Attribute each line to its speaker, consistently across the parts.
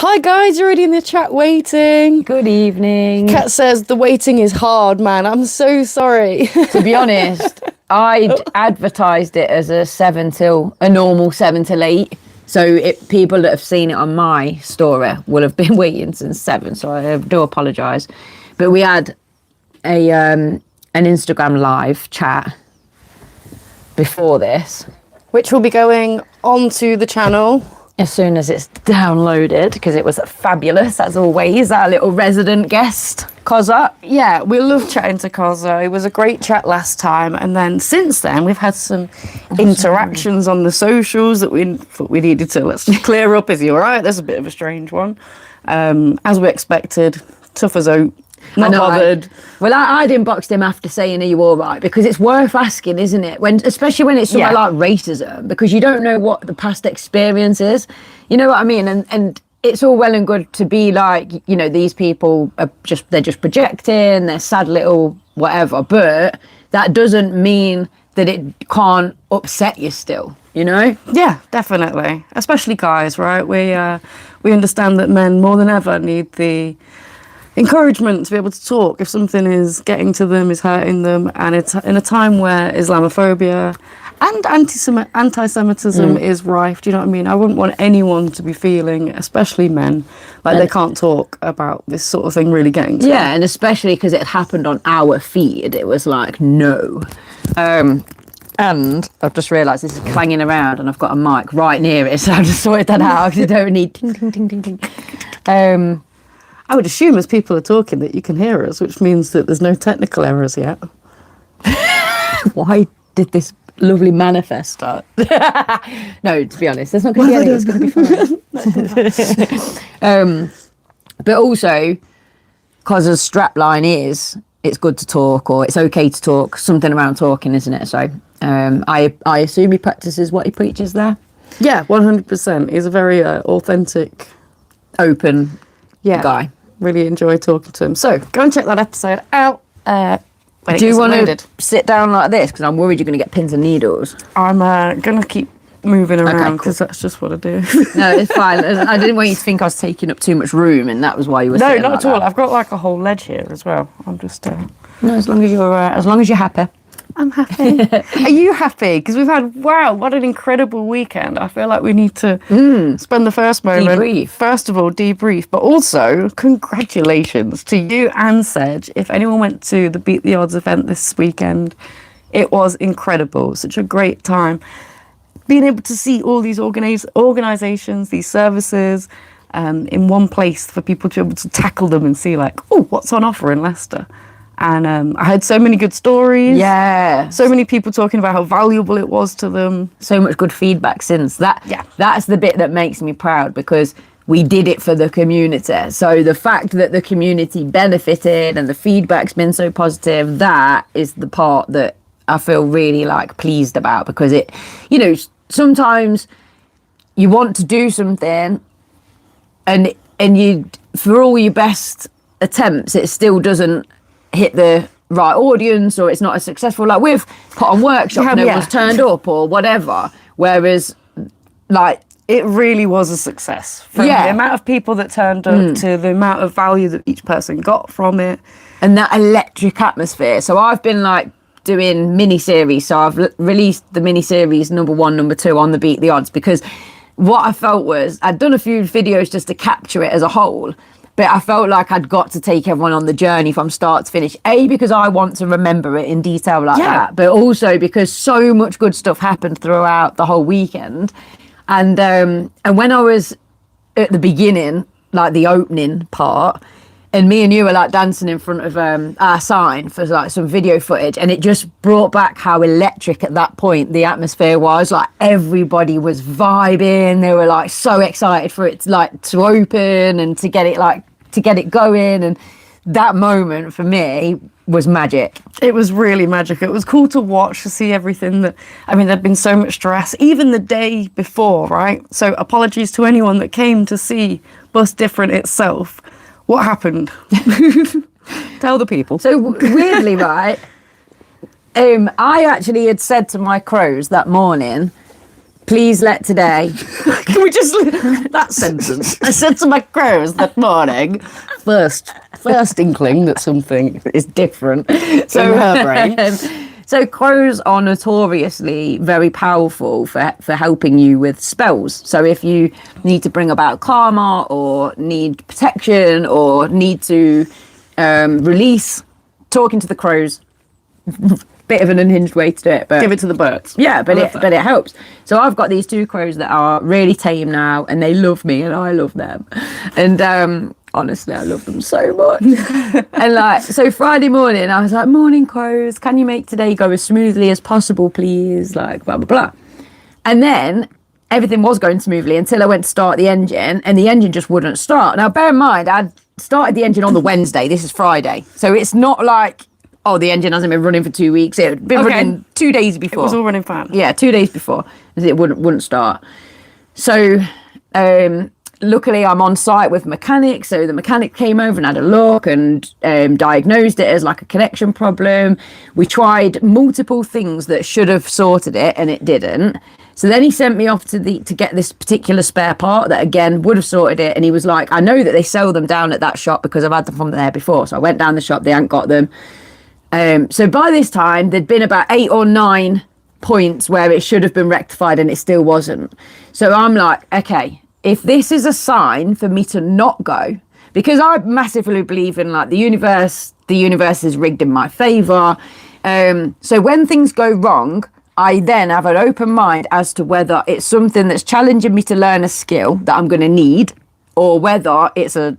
Speaker 1: Hi guys, you're already in the chat waiting.
Speaker 2: Good evening.
Speaker 1: Kat says the waiting is hard, man. I'm so sorry.
Speaker 2: To be honest, I'd advertised it as a normal 7 till 8. So people that have seen it on my story will have been waiting since 7. So I do apologise. But we had an Instagram live chat before this,
Speaker 1: which will be going onto the channel
Speaker 2: as soon as it's downloaded, because it was fabulous, as always, our little resident guest, Koza.
Speaker 1: Yeah, we love chatting to Koza. It was a great chat last time. And then since then, we've had some interactions on the socials that we thought we needed to, let's just clear up. Is he all right? There's a bit of a strange one. As we expected, tough as oak. Not bothered.
Speaker 2: I'd inboxed him after saying, are you all right? Because it's worth asking, isn't it? Especially when it's something like racism, because you don't know what the past experience is. You know what I mean? And it's all well and good to be like, you know, these people they're just projecting, they're sad little whatever. But that doesn't mean that it can't upset you still, you know?
Speaker 1: Yeah, definitely. Especially guys, right? We understand that men more than ever need the encouragement to be able to talk if something is getting to them, is hurting them, and it's in a time where Islamophobia and anti-Semitism is rife. Do you know what I mean? I wouldn't want anyone to be feeling, especially men, like they can't talk about this sort of thing really getting to them.
Speaker 2: And especially because it happened on our feed, it was like, no. And I've just realised this is clanging around and I've got a mic right near it, so I've just sorted that out because I don't need ting, ting, ting, ting, ting.
Speaker 1: I would assume as people are talking that you can hear us, which means that there's no technical errors yet.
Speaker 2: Why did this lovely manifest start? No, to be honest, there's not going to be any. It's going to be fine. But also, because the strapline is, it's good to talk, or it's okay to talk, something around talking, isn't it? So I assume he practices what he preaches there.
Speaker 1: Yeah, 100%. He's a very authentic,
Speaker 2: open guy.
Speaker 1: Really enjoy talking to him. So go and check that episode out.
Speaker 2: Do you want to sit down like this? Because I'm worried you're going to get pins and needles.
Speaker 1: I'm going to keep moving around because that's just what I do.
Speaker 2: No, it's fine. I didn't want you to think I was taking up too much room, and that was why you were sitting
Speaker 1: No, not
Speaker 2: like
Speaker 1: at all.
Speaker 2: that.
Speaker 1: I've got like a whole ledge here as well. I'm just...
Speaker 2: No, as long as you're happy.
Speaker 1: I'm happy. Are you happy? Because we've had, what an incredible weekend. I feel like we need to spend the first moment. First of all, debrief, but also congratulations to you and Sedge. If anyone went to the Beat the Odds event this weekend, it was incredible. Such a great time. Being able to see all these organisations, these services in one place for people to be able to tackle them and see like, oh, what's on offer in Leicester? And I had so many good stories.
Speaker 2: Yeah.
Speaker 1: So many people talking about how valuable it was to them.
Speaker 2: So much good feedback since that.
Speaker 1: Yeah.
Speaker 2: That's the bit that makes me proud, because we did it for the community. So the fact that the community benefited and the feedback's been so positive, that is the part that I feel really like pleased about, because it, you know, sometimes you want to do something and you, for all your best attempts, it still doesn't hit the right audience, or it's not as successful. Like we've put on workshops, no one's turned up or whatever, whereas like
Speaker 1: it really was a success from the amount of people that turned up to the amount of value that each person got from it,
Speaker 2: and that electric atmosphere. So I've been like doing mini-series, so I've released the mini-series number 1, number 2 on the Beat the Odds, because what I felt was I'd done a few videos just to capture it as a whole, but I felt like I'd got to take everyone on the journey from start to finish. A, because I want to remember it in detail like that, but also because so much good stuff happened throughout the whole weekend. And when I was at the beginning, like the opening part, and me and you were like dancing in front of our sign for like some video footage, and it just brought back how electric at that point the atmosphere was. Like everybody was vibing, they were like so excited for it to open and to get it going, and that moment for me was magic.
Speaker 1: It was really magic. It was cool to watch, to see everything that, I mean, there'd been so much stress even the day before, right? So apologies to anyone that came to see Bus Different itself. What happened? Tell the people.
Speaker 2: So weirdly, right, I actually had said to my crows that morning, please let today.
Speaker 1: Can we just that sentence? I said to my crows that morning. First inkling that something is different. So her brain.
Speaker 2: So crows are notoriously very powerful for helping you with spells. So if you need to bring about karma or need protection or need to release, talking to the crows, bit of an unhinged way to do it, but
Speaker 1: give it to the birds.
Speaker 2: Yeah, but it helps. So I've got these 2 crows that are really tame now, and they love me and I love them. And honestly, I love them so much. And like, so Friday morning, I was like, morning crows, can you make today go as smoothly as possible, please? Like, blah, blah, blah. And then everything was going smoothly until I went to start the engine, and the engine just wouldn't start. Now, bear in mind, I'd started the engine on the Wednesday. This is Friday. So it's not like, oh, the engine hasn't been running for 2 weeks. It had been running 2 days before.
Speaker 1: It was all running fine.
Speaker 2: Yeah, 2 days before. It wouldn't start. So luckily I'm on site with mechanics. So the mechanic came over and had a look and diagnosed it as like a connection problem. We tried multiple things that should have sorted it, and it didn't. So then he sent me off to get this particular spare part that again would have sorted it. And he was like, I know that they sell them down at that shop because I've had them from there before. So I went down the shop, they hadn't got them. So by this time, there'd been about 8 or 9 points where it should have been rectified and it still wasn't. So I'm like, okay, if this is a sign for me to not go, because I massively believe in like the universe is rigged in my favour. So when things go wrong, I then have an open mind as to whether it's something that's challenging me to learn a skill that I'm going to need, or whether it's a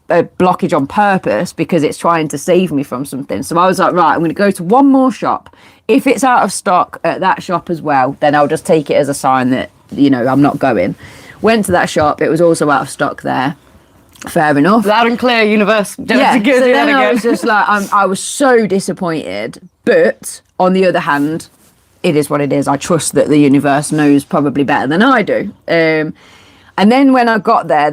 Speaker 2: blockage on purpose because it's trying to save me from something. So I was like, right, I'm going to go to one more shop. If it's out of stock at that shop as well, then I'll just take it as a sign that, I'm not going. Went to that shop. It was also out of stock there. Fair enough.
Speaker 1: Loud and clear, universe.
Speaker 2: Yeah, so then I was just like, I was so disappointed. But on the other hand, it is what it is. I trust that the universe knows probably better than I do. And then when I got there,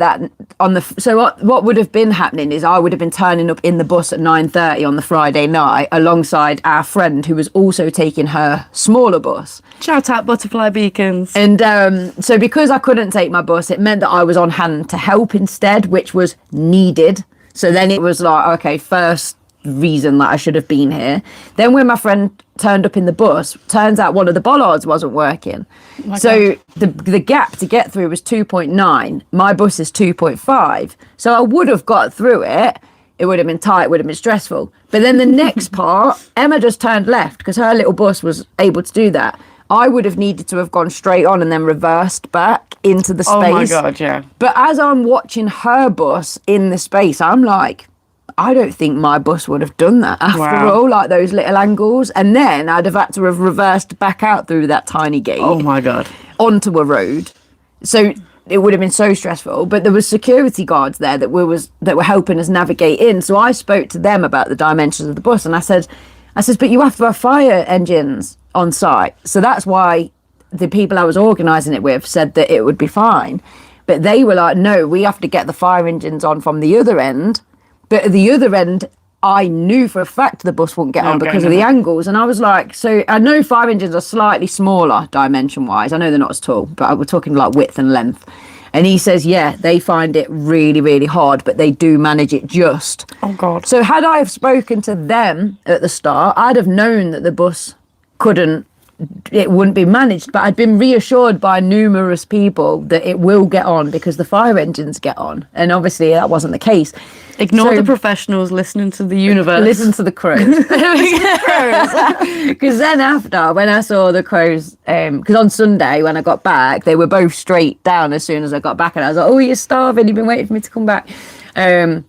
Speaker 2: what would have been happening is I would have been turning up in the bus at 9:30 on the Friday night alongside our friend who was also taking her smaller bus.
Speaker 1: Shout out Butterfly Beacons.
Speaker 2: And so because I couldn't take my bus, it meant that I was on hand to help instead, which was needed. So then it was like, okay, first reason that I should have been here. Then when my friend turned up in the bus, turns out one of the bollards wasn't working. So the gap to get through was 2.9. My bus is 2.5. So I would have got through it. It would have been tight, it would have been stressful. But then the next part, Emma just turned left because her little bus was able to do that. I would have needed to have gone straight on and then reversed back into the space.
Speaker 1: Oh my God, yeah.
Speaker 2: But as I'm watching her bus in the space, I'm like, I don't think my bus would have done that after all, like those little angles. And then I'd have had to have reversed back out through that tiny gate.
Speaker 1: Oh my God.
Speaker 2: Onto a road. So it would have been so stressful. But there was security guards there that were helping us navigate in. So I spoke to them about the dimensions of the bus, and I said, but you have to have fire engines on site. So that's why the people I was organising it with said that it would be fine. But they were like, no, we have to get the fire engines on from the other end. But at the other end, I knew for a fact the bus wouldn't get on because of the angles. And I was like, so I know fire engines are slightly smaller dimension-wise. I know they're not as tall, but we're talking like width and length. And he says, yeah, they find it really, really hard, but they do manage it just.
Speaker 1: Oh, God.
Speaker 2: So had I have spoken to them at the start, I'd have known that the bus it wouldn't be managed, but I'd been reassured by numerous people that it will get on because the fire engines get on, and obviously that wasn't the case.
Speaker 1: Ignore the professionals, listening to the universe.
Speaker 2: Listen to the crows. Because then after, when I saw the crows, because on Sunday when I got back, they were both straight down as soon as I got back, and I was like, oh, you're starving, you've been waiting for me to come back. So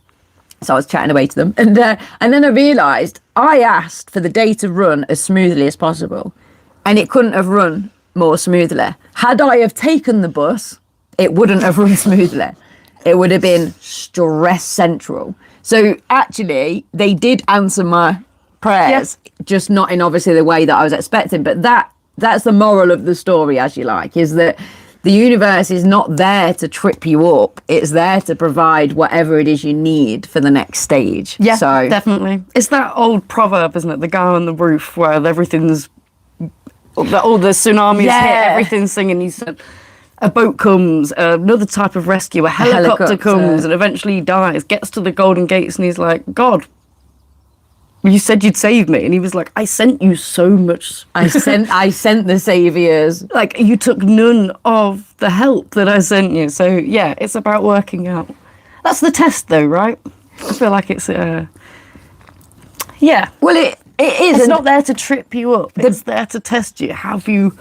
Speaker 2: I was chatting away to them, and then I realised I asked for the day to run as smoothly as possible. And it couldn't have run more smoothly. Had I have taken the bus, it wouldn't have run smoothly. It would have been stress central. So actually, they did answer my prayers, just not in obviously the way that I was expecting. But that's the moral of the story, as you like, is that the universe is not there to trip you up. It's there to provide whatever it is you need for the next stage.
Speaker 1: Yeah, so definitely. It's that old proverb, isn't it? The guy on the roof where everything's all the tsunamis hit, everything's singing. He said, a boat comes, another type of rescue, a helicopter comes, and eventually he dies, gets to the Golden Gates, and he's like, God, you said you'd save me. And he was like, I sent you so much.
Speaker 2: I sent the saviors.
Speaker 1: Like, you took none of the help that I sent you. So, yeah, it's about working out. That's the test, though, right? I feel like it's, yeah.
Speaker 2: Well, it is.
Speaker 1: It's not there to trip you up. It's there to test you. Have you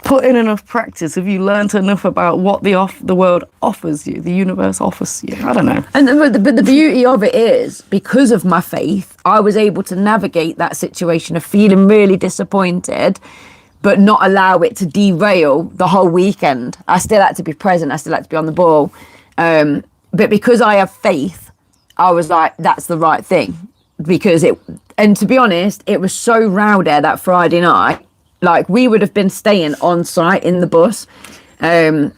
Speaker 1: put in enough practice? Have you learnt enough about what the world offers you, the universe offers you? I don't know.
Speaker 2: But the beauty of it is, because of my faith, I was able to navigate that situation of feeling really disappointed, but not allow it to derail the whole weekend. I still had to be present. I still had to be on the ball. But because I have faith, I was like, that's the right thing. And to be honest, it was so rowdy that Friday night. Like, we would have been staying on site in the bus. And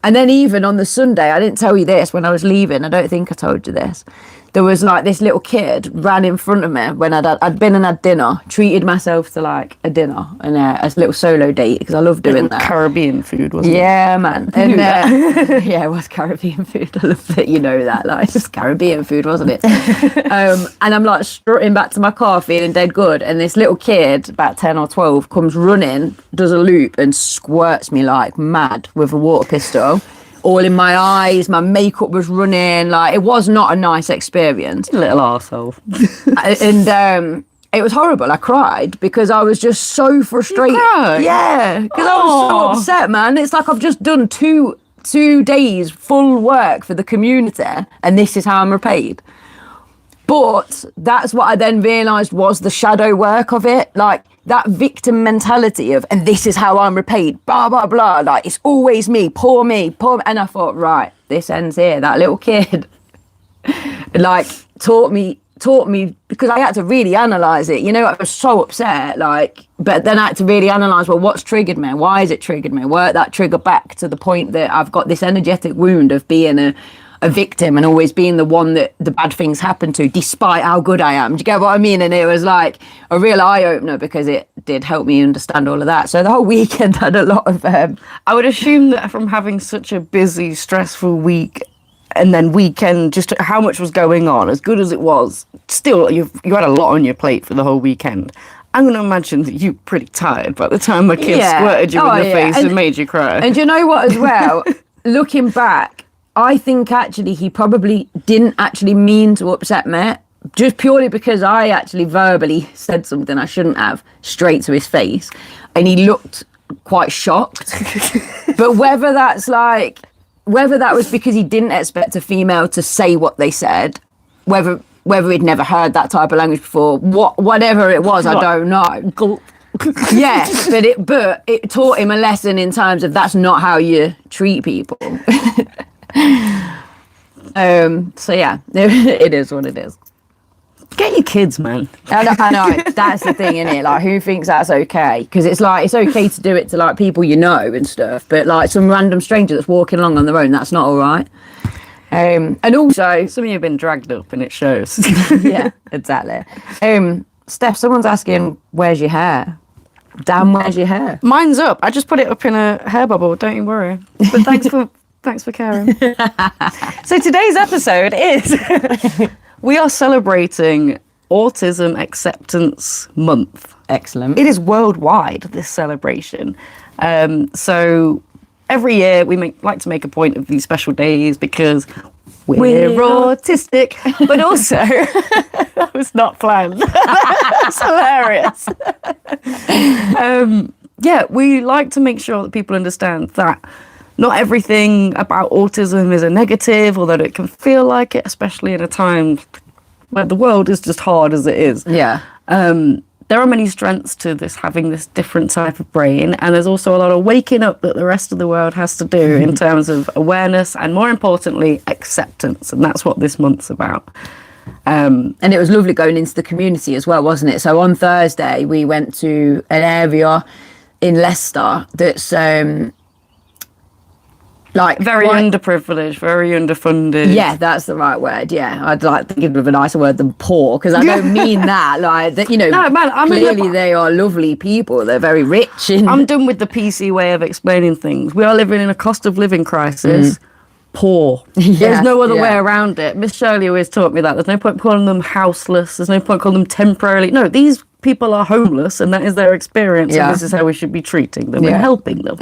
Speaker 2: then even on the Sunday, I didn't tell you this when I was leaving. I don't think I told you this. There was like this little kid ran in front of me when I'd been and had dinner, treated myself to like a dinner and a little solo date, because I love doing that.
Speaker 1: Caribbean food, wasn't it?
Speaker 2: Yeah, man. And yeah, it was Caribbean food. I love that you know that. Like, it's just Caribbean food, wasn't it? And I'm like strutting back to my car feeling dead good. And this little kid, about 10 or 12, comes running, does a loop and squirts me like mad with a water pistol. All in my eyes, my makeup was running. Like, it was not a nice experience.
Speaker 1: Little arsehole.
Speaker 2: And it was horrible. I cried because I was just so frustrated.
Speaker 1: You cried?
Speaker 2: Yeah, because I was so upset, man. It's like I've just done two days full work for the community, and this is how I'm repaid. But that's what I then realised was the shadow work of it. Like, that victim mentality of, and this is how I'm repaid, blah, blah, blah. Like, it's always me, poor me, poor me. And I thought, right, this ends here. That little kid, like, taught me, because I had to really analyse it. You know, I was so upset, like, but then I had to really analyse, well, what's triggered me? Why has it triggered me? Work that trigger back to the point that I've got this energetic wound of being a victim and always being the one that the bad things happen to, despite how good I am. Do you get what I mean? And it was like a real eye-opener, because it did help me understand all of that. So the whole weekend had a lot of
Speaker 1: I would assume that from having such a busy, stressful week and then weekend, just how much was going on, as good as it was, still you had a lot on your plate for the whole weekend. I'm going to imagine that you're pretty tired by the time my kid squirted you in the face and made you cry.
Speaker 2: And you know what as well? Looking back, I think actually he probably didn't actually mean to upset me, just purely because I actually verbally said something I shouldn't have straight to his face, and he looked quite shocked. But whether that was because he didn't expect a female to say what they said, whether he'd never heard that type of language before, whatever it was, I don't know. Yeah, but it taught him a lesson in terms of that's not how you treat people. So yeah, it is what it is.
Speaker 1: Get your kids, man.
Speaker 2: I know. That's the thing, isn't it? Like, who thinks that's okay? Because it's like, it's okay to do it to like people you know and stuff, but like some random stranger that's walking along on their own, that's not all right. And also,
Speaker 1: some of you have been dragged up, and it shows.
Speaker 2: Yeah, exactly. Steph, someone's asking, where's your hair? Dan, where's your hair?
Speaker 1: Mine's up. I just put it up in a hair bubble. Don't you worry. But thanks for caring. So today's episode is we are celebrating Autism Acceptance Month.
Speaker 2: Excellent.
Speaker 1: It is worldwide, this celebration. So every year we like to make a point of these special days because we're autistic, but also that was not planned. That's hilarious. Yeah, we like to make sure that people understand that not everything about autism is a negative, or that it can feel like it, especially in a time where the world is just hard as it is.
Speaker 2: Yeah.
Speaker 1: There are many strengths to this, having this different type of brain, and there's also a lot of waking up that the rest of the world has to do in terms of awareness and, more importantly, acceptance, and that's what this month's about.
Speaker 2: And it was lovely going into the community as well, wasn't it? So on Thursday we went to an area in Leicester that's like
Speaker 1: very underprivileged, very underfunded.
Speaker 2: Yeah, that's the right word. Yeah, I'd like to give them a nicer word than poor, because I don't mean that. Like that, you know. No, man, clearly they are lovely people. They're very rich.
Speaker 1: I'm done with the PC way of explaining things. We are living in a cost of living crisis. Poor. There's no other way around it. Miss Shirley always taught me that. There's no point calling them houseless. There's no point calling them temporarily. No, these people are homeless, and that is their experience, and this is how we should be treating them and helping them.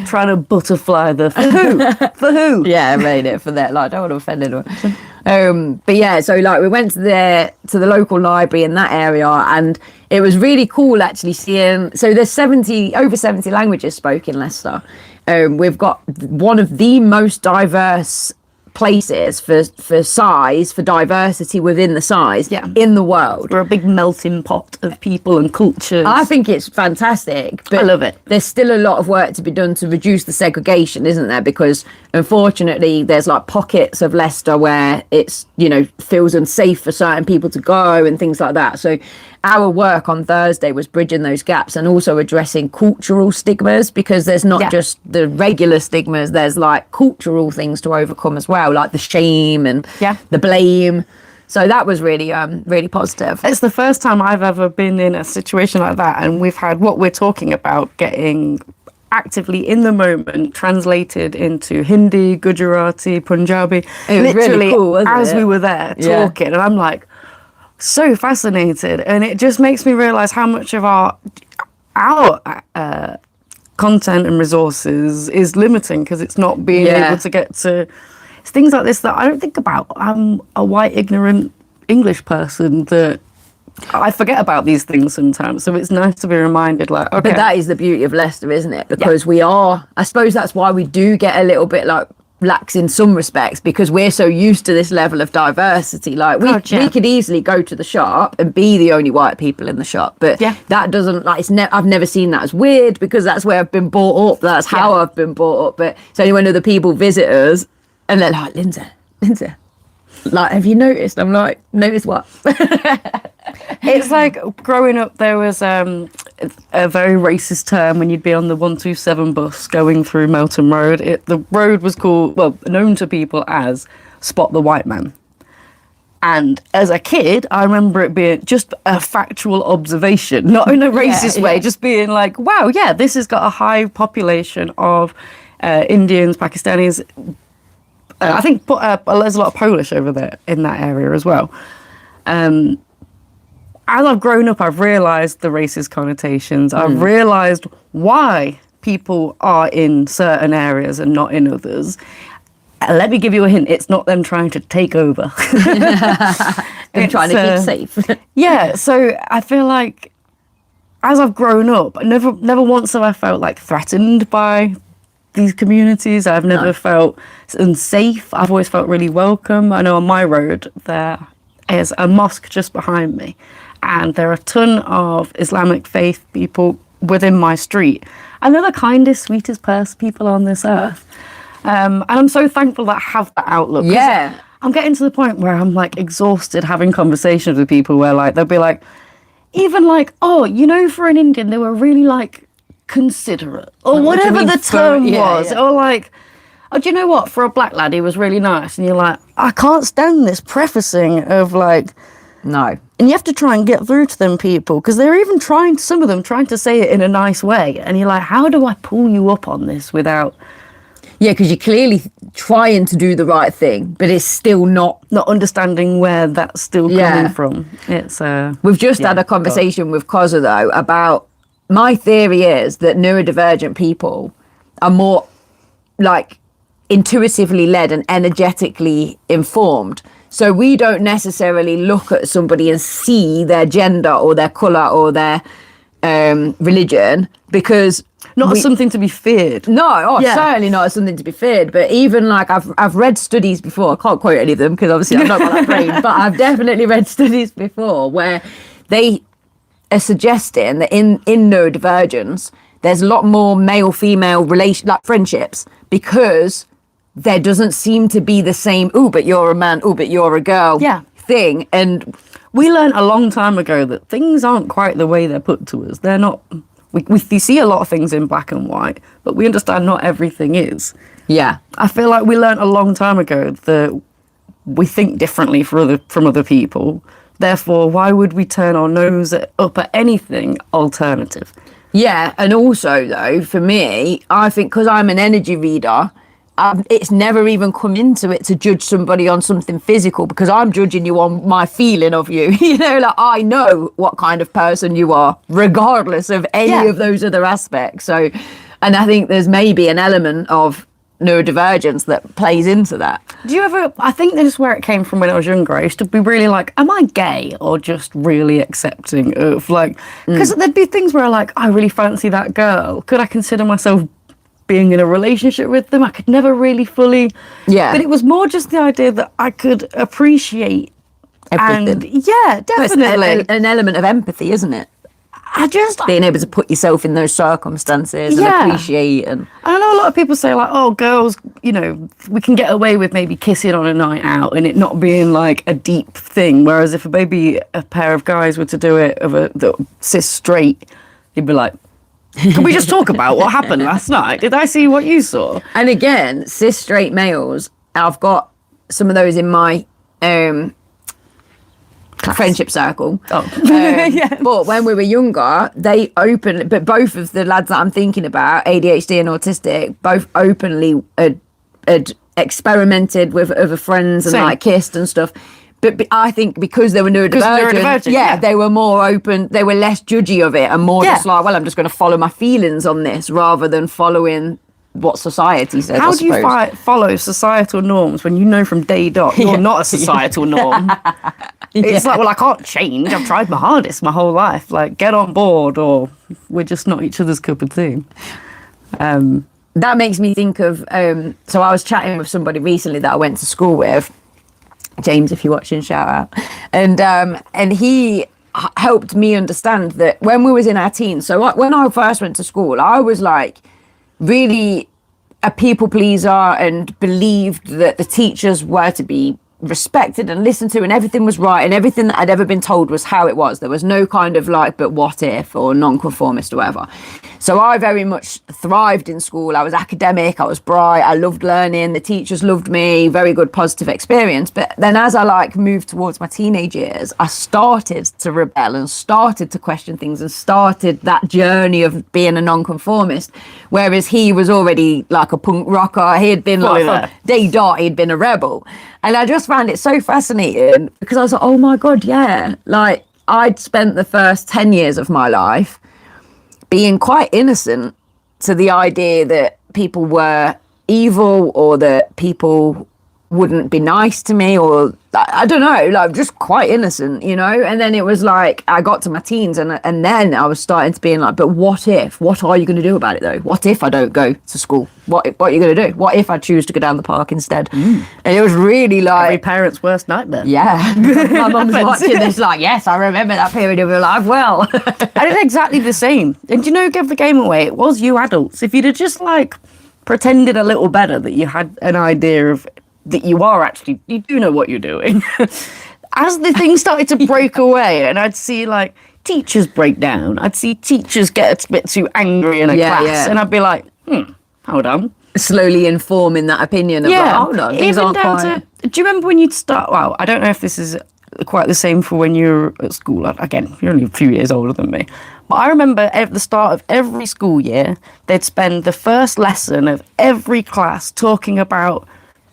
Speaker 1: Trying to butterfly the for who? For who?
Speaker 2: Yeah, I made it for that. Like, I don't want to offend anyone. But yeah, so like we went to the local library in that area, and it was really cool actually seeing. So there's over 70 languages spoken in Leicester. We've got one of the most diverse places for size, for diversity within the size in the world.
Speaker 1: We're a big melting pot of people and cultures.
Speaker 2: I think it's fantastic, but
Speaker 1: I love it.
Speaker 2: There's still a lot of work to be done to reduce the segregation, isn't there? Because unfortunately there's like pockets of Leicester where it's, you know, feels unsafe for certain people to go and things like that. So our work on Thursday was bridging those gaps and also addressing cultural stigmas, because there's not just the regular stigmas, there's like cultural things to overcome as well, like the shame and the blame. So that was really really positive.
Speaker 1: It's the first time I've ever been in a situation like that, and we've had what we're talking about getting actively in the moment translated into Hindi, Gujarati, Punjabi.
Speaker 2: It was
Speaker 1: literally
Speaker 2: really cool, wasn't
Speaker 1: as
Speaker 2: it?
Speaker 1: we were there talking, and I'm like so fascinated, and it just makes me realize how much of our content and resources is limiting, because it's not being able to get to things like this that I don't think about. I'm a white ignorant English person that I forget about these things sometimes, so it's nice to be reminded, like, okay.
Speaker 2: But that is the beauty of Leicester, isn't it? Because we are, I suppose that's why we do get a little bit like lax in some respects, because we're so used to this level of diversity. Like we could easily go to the shop and be the only white people in the shop, but that doesn't, like, I've never seen that as weird, because that's where I've been brought up, that's how I've been brought up. But it's only when other people visit us and they're like, Lindsay, like, have you noticed? I'm like, notice what?
Speaker 1: It's like growing up, there was a very racist term when you'd be on the 127 bus going through Melton Road. The road was known to people as Spot the White Man. And as a kid, I remember it being just a factual observation, not in a racist way, just being like, wow, this has got a high population of Indians, Pakistanis. I think there's a lot of Polish over there in that area as well. As I've grown up, I've realised the racist connotations. I've realised why people are in certain areas and not in others. Let me give you a hint. It's not them trying to take over.
Speaker 2: They're trying to keep safe.
Speaker 1: So I feel like as I've grown up, never once have I felt like threatened by these communities. I've never felt unsafe. I've always felt really welcome. I know on my road there is a mosque just behind me, and there are a ton of Islamic faith people within my street, and they're the kindest, sweetest people on this earth. And I'm so thankful that I have that outlook.
Speaker 2: Yeah.
Speaker 1: I'm getting to the point where I'm like exhausted having conversations with people where like they'll be like, even like, oh, you know, for an Indian, they were really like considerate, or whatever the term was, or like, oh, do you know what? For a black lad, he was really nice, and you're like, I can't stand this prefacing of like,
Speaker 2: no.
Speaker 1: And you have to try and get through to them people, because they're even some of them trying to say it in a nice way, and you're like, how do I pull you up on this without?
Speaker 2: Yeah, because you're clearly trying to do the right thing, but it's still not
Speaker 1: understanding where that's still coming from. It's
Speaker 2: we've just had a conversation with Koza though about, my theory is that neurodivergent people are more like intuitively led and energetically informed. So we don't necessarily look at somebody and see their gender or their colour or their religion, because
Speaker 1: not as something to be feared.
Speaker 2: No, certainly not as something to be feared. But even like I've read studies before, I can't quote any of them because obviously I've not got that brain, but I've definitely read studies before where they are suggesting that in neurodivergence, there's a lot more male-female like friendships, because there doesn't seem to be the same, oh, but you're a man, oh, but you're a girl thing. And
Speaker 1: we learned a long time ago that things aren't quite the way they're put to us. They're not. We see a lot of things in black and white, but we understand not everything is.
Speaker 2: Yeah.
Speaker 1: I feel like we learned a long time ago that we think differently from other people. Therefore, why would we turn our nose up at anything alternative?
Speaker 2: Yeah, and also though, for me, I think because I'm an energy reader, it's never even come into it to judge somebody on something physical, because I'm judging you on my feeling of you. You know, like I know what kind of person you are, regardless of any of those other aspects. So, and I think there's maybe an element of neurodivergence that plays into that.
Speaker 1: Do you ever, I think this is where it came from when I was younger. I used to be really like, am I gay, or just really accepting of like, because there'd be things where I really fancy that girl. Could I consider myself being in a relationship with them? I could never really fully.
Speaker 2: Yeah.
Speaker 1: But it was more just the idea that I could appreciate
Speaker 2: Everything.
Speaker 1: And yeah, definitely.
Speaker 2: An element of empathy, isn't it? Being able to put yourself in those circumstances and appreciate. And
Speaker 1: I know a lot of people say like, oh, girls, you know, we can get away with maybe kissing on a night out and it not being like a deep thing. Whereas if maybe a pair of guys were to do it of the cis straight, you'd be like, can we just talk about what happened last night? Did I see what you saw?
Speaker 2: And again, cis straight males, I've got some of those in my friendship circle. But when we were younger, but both of the lads that I'm thinking about, ADHD and autistic, both openly had experimented with other friends and like kissed and stuff. But I think because they were neurodivergent, they were more open, they were less judgy of it and more just like, well, I'm just going to follow my feelings on this rather than following what society says.
Speaker 1: How do you follow societal norms when you know from day dot you're not a societal norm? It's like, well, I can't change. I've tried my hardest my whole life. Like, get on board or we're just not each other's cup of tea.
Speaker 2: That makes me think of, so I was chatting with somebody recently that I went to school with, James, if you're watching, shout out. And he helped me understand that when we was in our teens, so when I first went to school, I was like really a people pleaser and believed that the teachers were to be respected and listened to and everything was right and everything that I'd ever been told was how it was. There was no kind of like, but what if, or non-conformist or whatever. So I very much thrived in school. I was academic, I was bright, I loved learning, the teachers loved me, very good positive experience. But then as I like moved towards my teenage years, I started to rebel and started to question things and started that journey of being a non-conformist. Whereas he was already like a punk rocker. He had been like from day dot, he'd been a rebel. And I just found it so fascinating because I was like, oh my God, yeah. Like I'd spent the first 10 years of my life being quite innocent to the idea that people were evil or that people wouldn't be nice to me, or I don't know, like just quite innocent, you know. And then it was like I got to my teens and then I was starting to being like, but what are you going to do about it though? What if I don't go to school? What are you going to do? What if I choose to go down the park instead? And it was really like
Speaker 1: every parent's worst nightmare.
Speaker 2: Yeah. My mum's watching this like, yes, I remember that period of your life well.
Speaker 1: I did exactly the same. And you know, give the game away, it was you adults. If you'd have just like pretended a little better that you had an idea of that you do know what you're doing. As the thing started to break away and I'd see like teachers break down, I'd see teachers get a bit too angry in a class and I'd be like, hold on.
Speaker 2: Slowly informing that opinion of like, hold on, things aren't quite...
Speaker 1: Do you remember when you'd start, well, I don't know if this is quite the same for when you're at school. Again, you're only a few years older than me. But I remember at the start of every school year, they'd spend the first lesson of every class talking about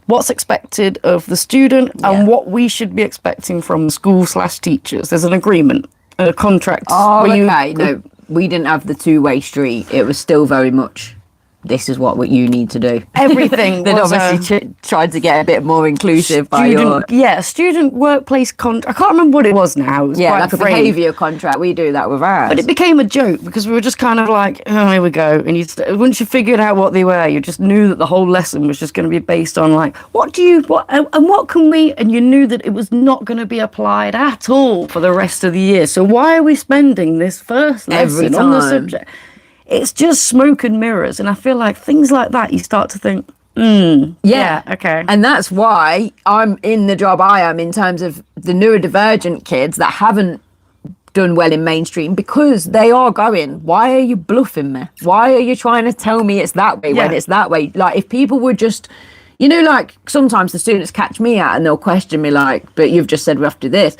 Speaker 1: what's expected of the student and what we should be expecting from school/teachers. There's an agreement, a contract.
Speaker 2: Oh, okay. No, we didn't have the two-way street. It was still very much, this is what you need to do.
Speaker 1: Everything
Speaker 2: was obviously tried to get a bit more inclusive
Speaker 1: student workplace contract. I can't remember what it was now. It was
Speaker 2: like a behaviour contract. We do that with ours.
Speaker 1: But it became a joke because we were just kind of like, oh, here we go. And once you figured out what they were, you just knew that the whole lesson was just going to be based on like, what can we, and you knew that it was not going to be applied at all for the rest of the year. So why are we spending this first lesson on the subject? It's just smoke and mirrors. And I feel like things like that, you start to think, okay.
Speaker 2: And that's why I'm in the job I am in terms of the neurodivergent kids that haven't done well in mainstream, because they are going, why are you bluffing me? Why are you trying to tell me it's that way when it's that way? Like, if people would just, you know, like sometimes the students catch me out and they'll question me like, but you've just said we have to do this.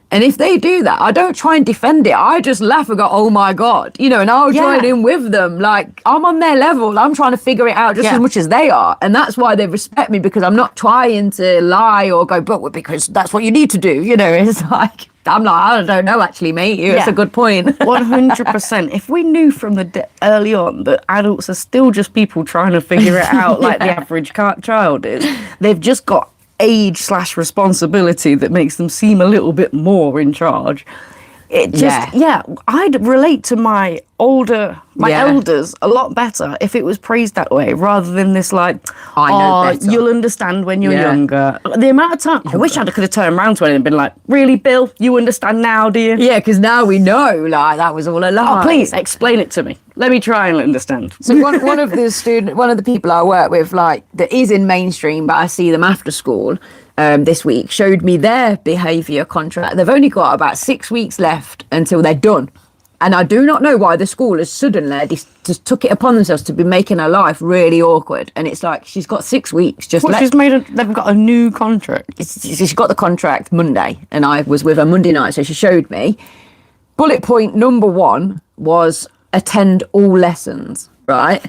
Speaker 2: And if they do that, I don't try and defend it. I just laugh and go, oh my God, you know, and I'll join in with them. Like, I'm on their level. I'm trying to figure it out just as much as they are. And that's why they respect me, because I'm not trying to lie or go, but because that's what you need to do. You know, it's like, I'm like, I don't know, actually, mate. It's a good point.
Speaker 1: 100%. If we knew from the early on that adults are still just people trying to figure it out like the average child is, they've just got age/responsibility that makes them seem a little bit more in charge. It just, I'd relate to my elders a lot better if it was praised that way, rather than this like,
Speaker 2: I know better.
Speaker 1: You'll understand when you're younger. The amount of time, I wish I could have turned around to it and been like, really, Bill, you understand now, do you?
Speaker 2: Yeah, because now we know, like, that was all a lie.
Speaker 1: Oh, please, explain it to me. Let me try and understand.
Speaker 2: So one of the people I work with, like, that is in mainstream, but I see them after school, this week, showed me their behaviour contract. They've only got about 6 weeks left until they're done. And I do not know why the school has suddenly just took it upon themselves to be making her life really awkward. And it's like, she's got 6 weeks. They've
Speaker 1: got a new contract.
Speaker 2: She got the contract Monday, and I was with her Monday night, so she showed me. Bullet point number 1 was attend all lessons, right?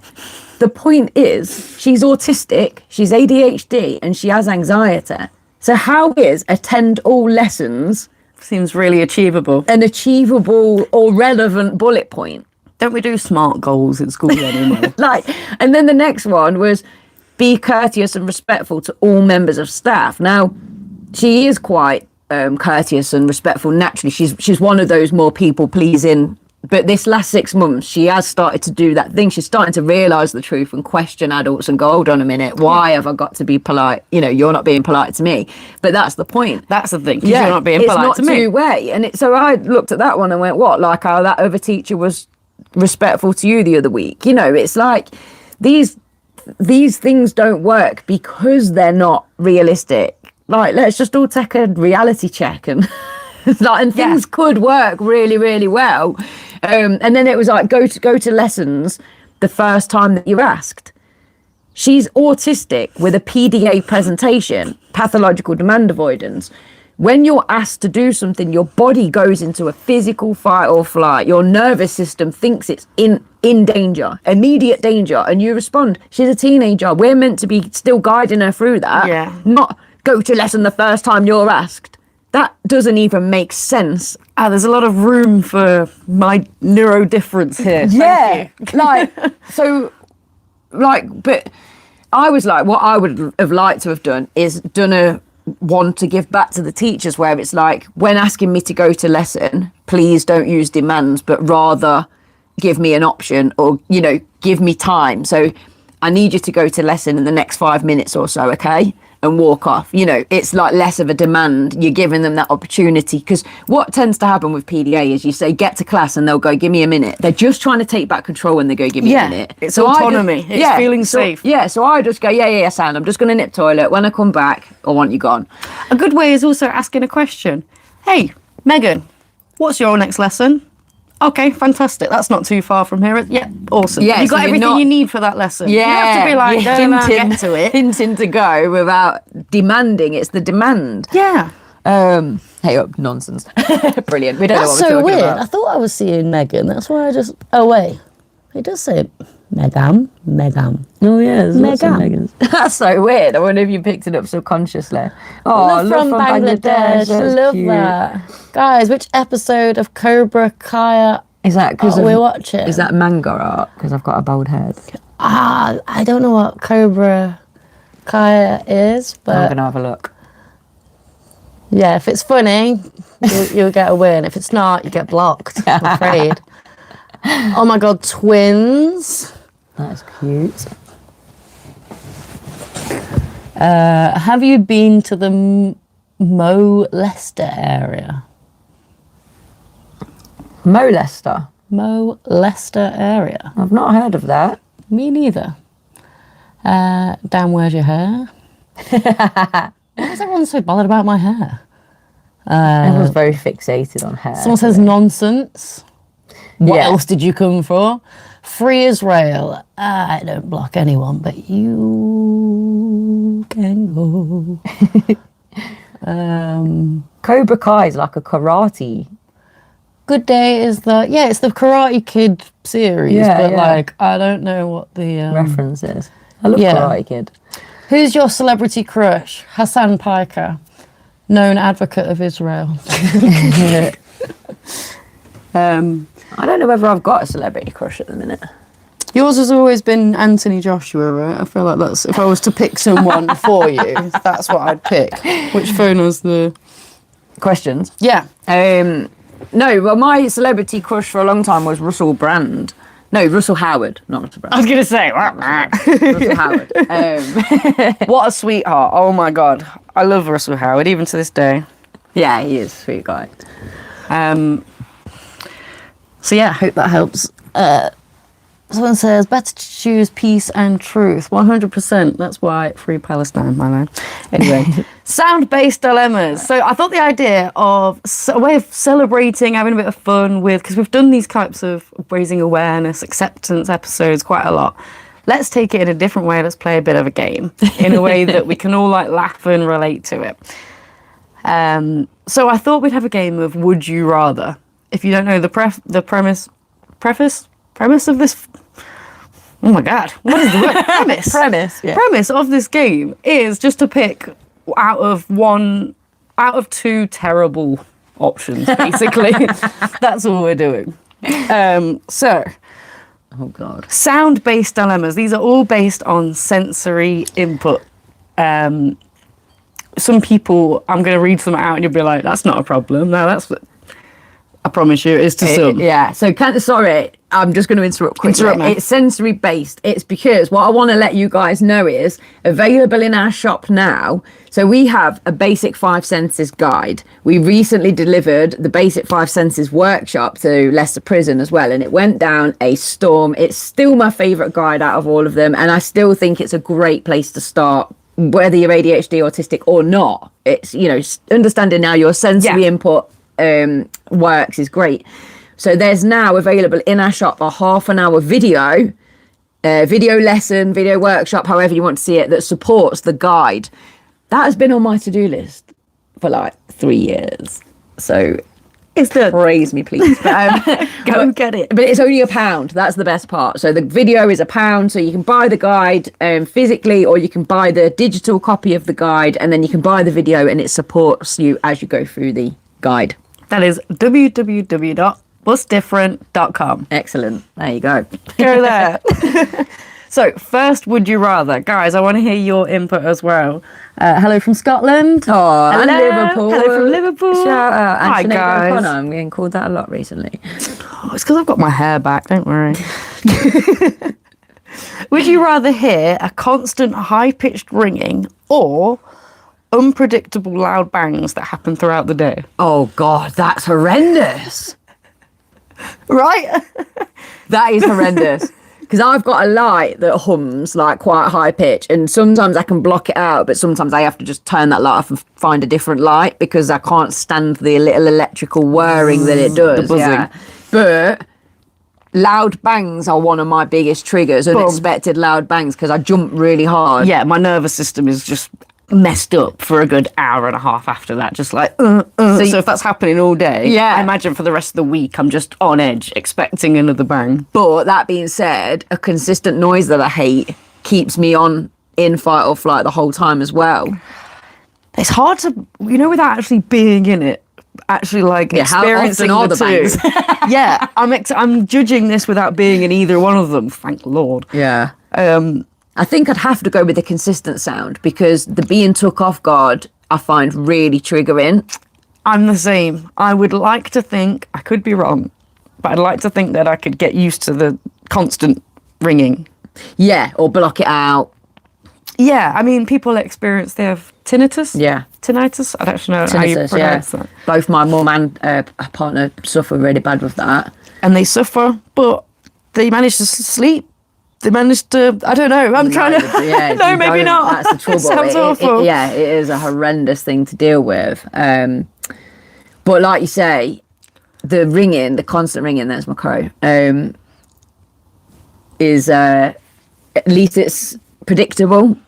Speaker 2: The point is, she's autistic, she's ADHD, and she has anxiety. So how is attend all lessons...
Speaker 1: Seems really achievable.
Speaker 2: An achievable or relevant bullet point.
Speaker 1: Don't we do SMART goals at school anymore?
Speaker 2: And then the next one was be courteous and respectful to all members of staff. Now, she is quite courteous and respectful naturally. She's one of those more people-pleasing. But this last 6 months, she has started to do that thing. She's starting to realise the truth and question adults and go, hold on a minute, why have I got to be polite? You know, you're not being polite to me. But that's the point.
Speaker 1: That's the thing, you're not being polite to me.
Speaker 2: It's not two-way. And so I looked at that one and went, what? Like how that other teacher was respectful to you the other week. You know, it's like these things don't work because they're not realistic. Like, let's just all take a reality check and... and things could work really, really well. And then it was like, go to lessons the first time that you're asked. She's autistic with a PDA presentation, pathological demand avoidance. When you're asked to do something, your body goes into a physical fight or flight. Your nervous system thinks it's in danger, immediate danger, and you respond. She's a teenager. We're meant to be still guiding her through that, not go to lesson the first time you're asked. That doesn't even make sense.
Speaker 1: There's a lot of room for my neurodifference here.
Speaker 2: Yeah. But I was like, what I would have liked to have done is done a one to give back to the teachers, where it's like, when asking me to go to lesson, please don't use demands, but rather give me an option, or, you know, give me time. So I need you to go to lesson in the next 5 minutes or so, okay? And walk off. You know, it's like less of a demand. You're giving them that opportunity, because what tends to happen with PDA is you say get to class and they'll go, give me a minute. They're just trying to take back control when they go, give me a minute.
Speaker 1: It's autonomy. It's feeling safe.
Speaker 2: So I just go, Sam, I'm just going to nip toilet. When I come back, I want you gone.
Speaker 1: A good way is also asking a question. Hey, Megan, what's your next lesson? Okay, fantastic. That's not too far from here. Yeah, awesome. Yeah, you got everything you need for that lesson.
Speaker 2: Yeah,
Speaker 1: you have to be like, get to it.
Speaker 2: Hinting to go without demanding. It's the demand.
Speaker 1: Yeah.
Speaker 2: Hey up, nonsense. Brilliant. We don't know what we're talking
Speaker 3: weird.
Speaker 2: about.
Speaker 3: I thought I was seeing Megan. That's why I just... Oh, wait. It does say Megan.
Speaker 2: Oh, yeah. There's lots of
Speaker 3: Megan.
Speaker 2: Megans. That's so weird. I wonder if you picked it up subconsciously. Oh,
Speaker 3: love from Bangladesh. I love
Speaker 2: cute.
Speaker 3: that. Guys, which episode of Cobra Kai
Speaker 2: is that because
Speaker 3: we're watching?
Speaker 2: Is that manga art? Because I've got a bald head.
Speaker 3: I don't know what Cobra Kai is, but...
Speaker 2: I'm going to have a look.
Speaker 3: Yeah, if it's funny, you'll get a win. If it's not, you get blocked, I'm afraid. Oh my God, twins.
Speaker 2: That's cute.
Speaker 3: Have you been to the Mo-Leicester area? Mo-Leicester area.
Speaker 2: I've not heard of that.
Speaker 3: Me neither. Dan, where's your hair? Why is everyone so bothered about my hair?
Speaker 2: Everyone's very fixated on hair.
Speaker 3: Someone says nonsense. What
Speaker 2: Yeah.
Speaker 3: else did you come for? Free Israel. I don't block anyone, but you can go.
Speaker 2: Cobra Kai is like a karate.
Speaker 3: Good Day is it's the Karate Kid series,
Speaker 2: Yeah,
Speaker 3: but
Speaker 2: yeah.
Speaker 3: like I don't know what the
Speaker 2: References. I love
Speaker 3: yeah.
Speaker 2: Karate Kid.
Speaker 3: Who's your celebrity crush? Hassan Piker, known advocate of Israel.
Speaker 2: I don't know whether I've got a celebrity crush at the minute.
Speaker 1: Yours has always been Anthony Joshua, right? I feel like that's, if I was to pick someone for you, that's what I'd pick. Which phone has the...
Speaker 2: Questions?
Speaker 1: Yeah.
Speaker 2: No, well, my celebrity crush for a long time was Russell Brand. No, Russell Howard, not Russell Brand.
Speaker 1: I was going to say...
Speaker 2: Russell Howard.
Speaker 1: What a sweetheart. Oh, my God. I love Russell Howard, even to this day.
Speaker 2: Yeah, he is a sweet guy.
Speaker 1: So, yeah, I hope that helps.
Speaker 3: Someone says, better to choose peace and truth.
Speaker 1: 100%. That's why Free Palestine, my man. Anyway, sound-based dilemmas. So I thought the idea of a way of celebrating, having a bit of fun with, because we've done these types of raising awareness, acceptance episodes quite a lot. Let's take it in a different way. Let's play a bit of a game in a way that we can all like laugh and relate to it. So I thought we'd have a game of Would You Rather. If you don't know the premise of this. Oh my God, what is the word? Premise.
Speaker 2: Yeah.
Speaker 1: Premise of this game is just to pick out of two terrible options, basically. That's all we're doing. So,
Speaker 2: Oh, God.
Speaker 1: sound-based dilemmas. These are all based on sensory input. Some people, I'm going to read some out and you'll be like, that's not a problem. No, I promise you, it is to some.
Speaker 2: Yeah, so sorry, I'm just going to interrupt quickly.
Speaker 1: Interrupt me.
Speaker 2: It's sensory based. It's because what I want to let you guys know is available in our shop now. So we have a basic 5 senses guide. We recently delivered the basic 5 senses workshop to Leicester Prison as well, and it went down a storm. It's still my favourite guide out of all of them, and I still think it's a great place to start, whether you're ADHD, autistic or not. It's, understanding now your sensory input works is great. So there's now available in our shop a half-an-hour video lesson, video workshop, however you want to see it, that supports the guide. That has been on my to-do list for like 3 years. So
Speaker 1: It's the
Speaker 2: praise me, please. But,
Speaker 1: go and get it.
Speaker 2: but it's only £1. That's the best part. So the video is £1. So you can buy the guide physically, or you can buy the digital copy of the guide, and then you can buy the video, and it supports you as you go through the guide.
Speaker 1: That is www.what'sdifferent.com.
Speaker 2: Excellent. There you go.
Speaker 1: Go there. So, first, would you rather? Guys, I want to hear your input as well. Hello from Scotland.
Speaker 2: Oh, and
Speaker 1: Hello.
Speaker 2: Liverpool.
Speaker 1: Hello from Liverpool.
Speaker 2: Shout out.
Speaker 1: Hi,
Speaker 2: Anthony
Speaker 1: guys.
Speaker 2: O'Connor. I'm getting called that a lot recently.
Speaker 1: Oh, it's because I've got my hair back, don't worry. Would you rather hear a constant high-pitched ringing or unpredictable loud bangs that happen throughout the day?
Speaker 2: Oh, God, that's horrendous.
Speaker 1: Right?
Speaker 2: That is horrendous. Because I've got a light that hums like quite high pitch, and sometimes I can block it out, but sometimes I have to just turn that light off and find a different light because I can't stand the little electrical whirring that it does.
Speaker 1: The buzzing.
Speaker 2: Yeah. But loud bangs are one of my biggest triggers, unexpected loud bangs, because I jump really hard.
Speaker 1: Yeah, my nervous system is just messed up for a good hour and a half after that, just like so if that's happening all day, I imagine for the rest of the week I'm just on edge expecting another bang.
Speaker 2: But that being said, a consistent noise that I hate keeps me in fight or flight the whole time as well.
Speaker 1: It's hard to, without actually being in it, actually like experiencing
Speaker 2: how often
Speaker 1: the
Speaker 2: are
Speaker 1: two.
Speaker 2: the bangs?
Speaker 1: Yeah, I'm judging this without being in either one of them, thank Lord.
Speaker 2: Yeah. I think I'd have to go with the consistent sound, because the being took off guard I find really triggering.
Speaker 1: I'm the same. I would like to think, I could be wrong, but I'd like to think that I could get used to the constant ringing.
Speaker 2: Yeah, or block it out.
Speaker 1: Yeah, I mean, people experience, they have tinnitus.
Speaker 2: Yeah.
Speaker 1: Tinnitus? I don't know how you pronounce that.
Speaker 2: Both my mum and partner suffer really bad with that.
Speaker 1: And they suffer, but they manage to sleep. They managed to, I don't know, I'm trying to,
Speaker 2: Yeah,
Speaker 1: no, maybe not.
Speaker 2: That's the trouble.
Speaker 1: Sounds awful.
Speaker 2: It is a horrendous thing to deal with. But like you say, the constant ringing, there's my crow, is at least it's predictable.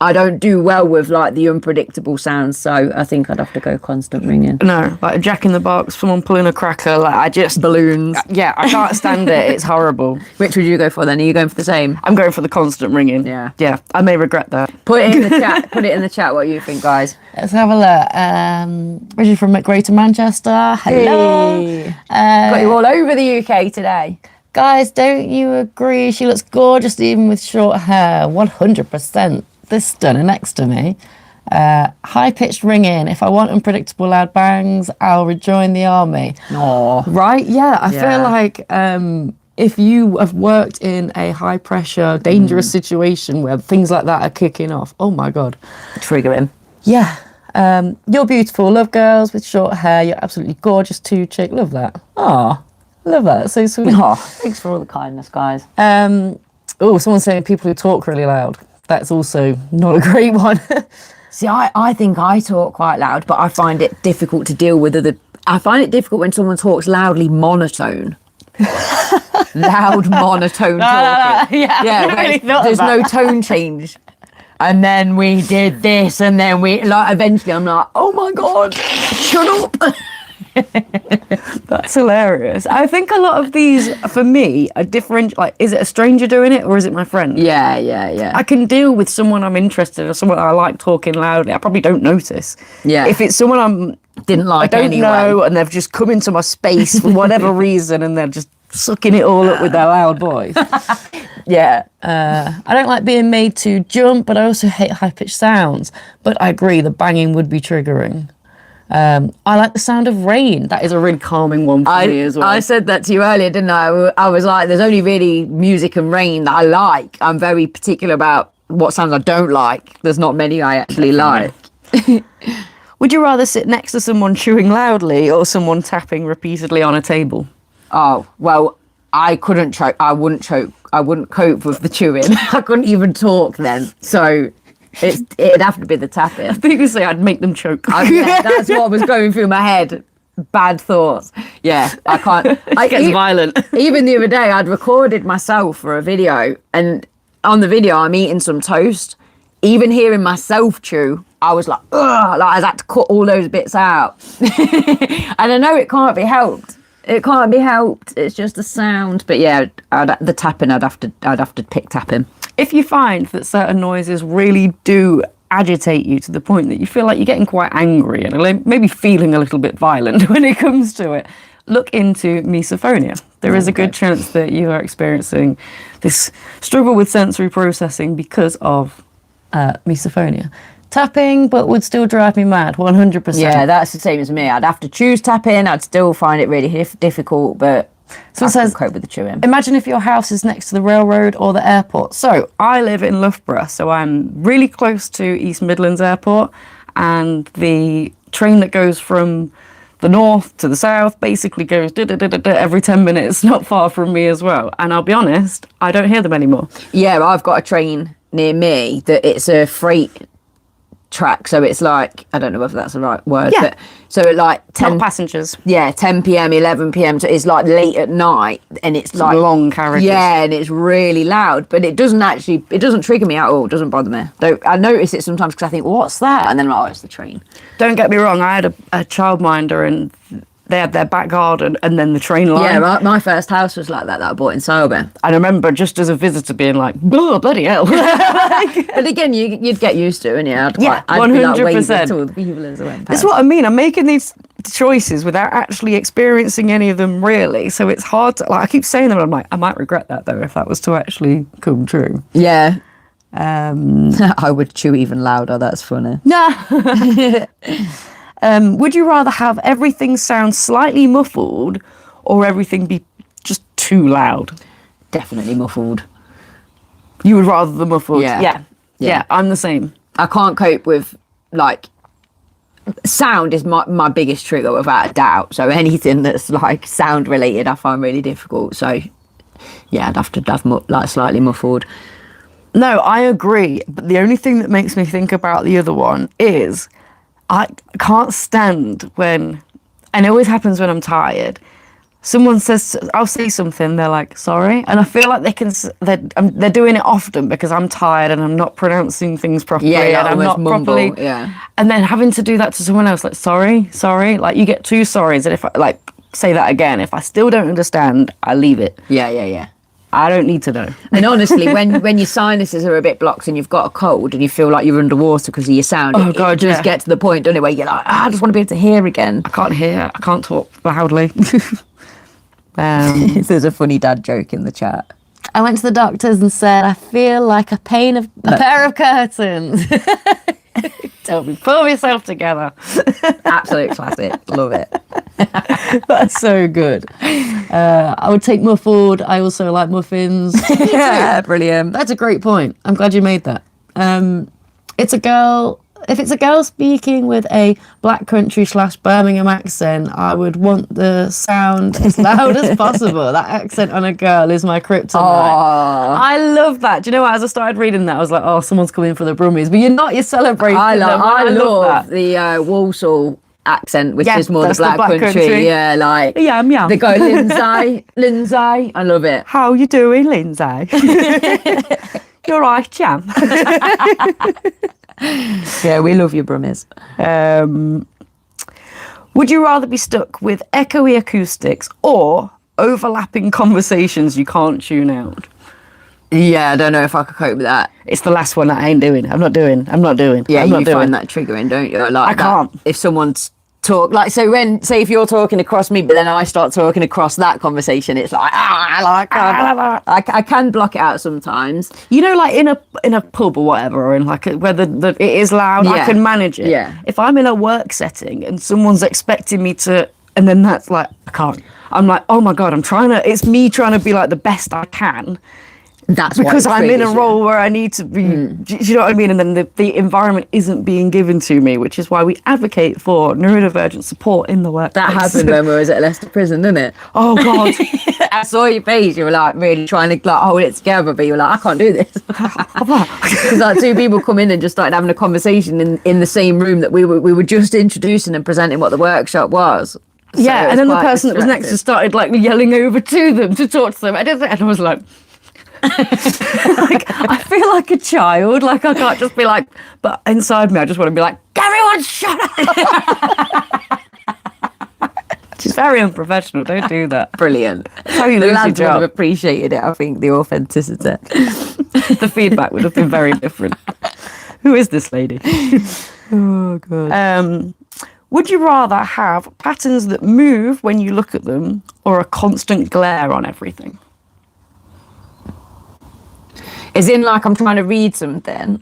Speaker 2: I don't do well with like the unpredictable sounds, so I think I'd have to go constant ringing.
Speaker 1: No, like a Jack in the Box, someone pulling a cracker, like I just...
Speaker 2: Balloons.
Speaker 1: Yeah, I can't stand it. It's horrible.
Speaker 2: Which would you go for then? Are you going for the same?
Speaker 1: I'm going for the constant ringing.
Speaker 2: Yeah.
Speaker 1: Yeah, I may regret that.
Speaker 2: Put it in the chat. Put it in the chat what you think, guys.
Speaker 3: Let's have a look. Reggie from Greater Manchester. Hello.
Speaker 2: Hey. Got you all over the UK today.
Speaker 3: Guys, don't you agree? She looks gorgeous even with short hair. 100%. This stunner next to me. High-pitched ringing. If I want unpredictable loud bangs, I'll rejoin the army.
Speaker 2: Aww.
Speaker 3: Right? Yeah, I feel like if you have worked in a high-pressure, dangerous situation where things like that are kicking off, oh my God.
Speaker 2: Triggering.
Speaker 3: Yeah. You're beautiful. Love girls with short hair. You're absolutely gorgeous too, chick. Love that. Aw. Love that. That's so sweet.
Speaker 2: Oh, thanks for all the kindness, guys.
Speaker 3: Someone's saying people who talk really loud. That's also not a great one.
Speaker 2: See, I think I talk quite loud, but I find it difficult to deal with I find it difficult when someone talks loudly monotone. Loud monotone talking.
Speaker 3: Yeah,
Speaker 2: there's no tone change. And then we did this, and then eventually I'm like, oh my God, shut up.
Speaker 1: That's hilarious. I think a lot of these, for me, are different. Like, is it a stranger doing it or is it my friend?
Speaker 2: Yeah.
Speaker 1: I can deal with someone I'm interested in or someone I like talking loudly. I probably don't notice.
Speaker 2: Yeah.
Speaker 1: If it's someone I don't know and they've just come into my space for whatever reason and they're just sucking it all up with their loud voice.
Speaker 2: Yeah.
Speaker 3: I don't like being made to jump, but I also hate high-pitched sounds. But I agree, the banging would be triggering. I like the sound of rain. That is a really calming one for me as well.
Speaker 2: I said that to you earlier, didn't I? I was like, there's only really music and rain that I like. I'm very particular about what sounds I don't like. There's not many I actually like.
Speaker 1: Would you rather sit next to someone chewing loudly or someone tapping repeatedly on a table?
Speaker 2: Oh, well, I couldn't choke. I wouldn't choke. I wouldn't cope with the chewing. I couldn't even talk then. So... it'd have to be the tapping.
Speaker 1: I think you say I'd make them choke.
Speaker 2: That's what was going through my head. Bad thoughts. Yeah, I can't.
Speaker 1: It gets violent.
Speaker 2: Even the other day, I'd recorded myself for a video, and on the video, I'm eating some toast. Even hearing myself chew, I was like, ugh, like I had to cut all those bits out. And I know it can't be helped. It can't be helped. It's just a sound. But yeah, the tapping, I'd have to pick tapping.
Speaker 1: If you find that certain noises really do agitate you to the point that you feel like you're getting quite angry and maybe feeling a little bit violent when it comes to it, look into misophonia. There is a good chance that you are experiencing this struggle with sensory processing because of misophonia. Tapping, but would still drive me mad, 100%.
Speaker 2: Yeah, that's the same as me. I'd have to choose tapping. I'd still find it really difficult, but... So it says, cope with the chewing.
Speaker 1: Imagine if your house is next to the railroad or the airport. So I live in Loughborough, so I'm really close to East Midlands Airport, and the train that goes from the north to the south basically goes every 10 minutes, not far from me as well. And I'll be honest, I don't hear them anymore.
Speaker 2: Yeah, I've got a train near me that it's a freight track, so it's like, I don't know whether that's the right word, but so it like 10
Speaker 1: not passengers.
Speaker 2: Yeah, 10 p.m, 11 p.m, so it's like late at night, and it's like
Speaker 1: long carriages.
Speaker 2: Yeah, and it's really loud, but it doesn't trigger me at all. It doesn't bother me. I notice it sometimes because I think, what's that? And then I'm like, oh, it's the train.
Speaker 1: Don't get me wrong, I had a childminder and they had their back garden and then the train line.
Speaker 2: Yeah, my first house was like that I bought in Sobe.
Speaker 1: And I remember just as a visitor being like, oh, bloody hell.
Speaker 2: But again, you'd get used to it, and I'd be like waving to all the people as I went past.
Speaker 1: That's what I mean. I'm making these choices without actually experiencing any of them really. So it's hard to, like, I keep saying them, I'm like, I might regret that though if that was to actually come true.
Speaker 2: Yeah. I would chew even louder. That's funny.
Speaker 1: Nah. Would you rather have everything sound slightly muffled or everything be just too loud?
Speaker 2: Definitely muffled.
Speaker 1: You would rather the muffled?
Speaker 2: Yeah.
Speaker 1: Yeah, I'm the same.
Speaker 2: I can't cope with, like, sound is my biggest trigger without a doubt. So anything that's like sound related I find really difficult. So yeah, I'd have to have like slightly muffled.
Speaker 1: No, I agree. But the only thing that makes me think about the other one is I can't stand when and it always happens when I'm tired. Someone says, I'll say something, they're like, sorry. And I feel like they're doing it often because I'm tired and I'm not pronouncing things properly.
Speaker 2: Yeah,
Speaker 1: and I'm not
Speaker 2: mumble,
Speaker 1: properly. Yeah. And then having to do that to someone else, like, sorry. Like, you get 2 sorries. And if I, like, say that again, if I still don't understand, I leave it.
Speaker 2: Yeah.
Speaker 1: I don't need to know.
Speaker 2: And honestly, when your sinuses are a bit blocked and you've got a cold and you feel like you're underwater because of your sound, it does get to the point, doesn't it, where you're like, I just want to be able to hear again.
Speaker 1: I can't hear. I can't talk loudly.
Speaker 2: There's a funny dad joke in the chat.
Speaker 3: I went to the doctors and said, I feel like a pair of curtains.
Speaker 1: Tell me, pull yourself together.
Speaker 2: Absolute classic. Love it.
Speaker 3: That's so good. I would take muffled. I also like muffins.
Speaker 2: Yeah, brilliant.
Speaker 3: That's a great point. I'm glad you made that. It's a girl. If it's a girl speaking with a black country / Birmingham accent, I would want the sound as loud as possible. That accent on a girl is my kryptonite. I love that. Do you know what? As I started reading that, I was like, oh, someone's coming for the Brummies. But you're not, you're celebrating them.
Speaker 2: I love the Walsall accent, which is more the black country. Yeah, like
Speaker 1: yeah.
Speaker 2: They go, Lindsay. I love it.
Speaker 1: How you doing, Lindsay? You're right, Jam.
Speaker 2: Yeah, we love you, Brummies.
Speaker 1: Would you rather be stuck with echoey acoustics or overlapping conversations you can't tune out?
Speaker 2: Yeah, I don't know if I could cope with that.
Speaker 1: It's the last one that I ain't doing. I'm not doing.
Speaker 2: Yeah, you find that triggering, don't you? Like,
Speaker 1: I can't.
Speaker 2: If someone's say if you're talking across me, but then I start talking across that conversation, it's like I can block it out sometimes.
Speaker 1: You know, like in a pub or whatever, or in like where it is loud, I can manage it.
Speaker 2: Yeah.
Speaker 1: If I'm in a work setting and someone's expecting me to, and then that's like I can't. I'm like, oh my god, it's me trying to be like the best I can.
Speaker 2: That's
Speaker 1: because I'm in a role where I need to be, do you know what I mean? And then the environment isn't being given to me, which is why we advocate for neurodivergent support in the workplace.
Speaker 2: That happened when we was at Leicester Prison, didn't it?
Speaker 1: Oh, God.
Speaker 2: I saw your face. You were like really trying to like hold it together, but you were like, I can't do this. Because like 2 people come in and just started having a conversation in the same room that we were just introducing and presenting what the workshop was.
Speaker 1: So yeah, and then the person that was next to started like yelling over to them to talk to them. And I was like... like, I feel like a child. Like I can't just be like, but inside me I just want to be like, everyone shut up. She's very unprofessional. Don't do that.
Speaker 2: Brilliant.
Speaker 1: That's how you lose your job.
Speaker 2: Would have appreciated it. I think the authenticity.
Speaker 1: The feedback would have been very different. Who is this lady? Oh god. Would you rather have patterns that move when you look at them or a constant glare on everything?
Speaker 2: Is in like I'm trying to read something,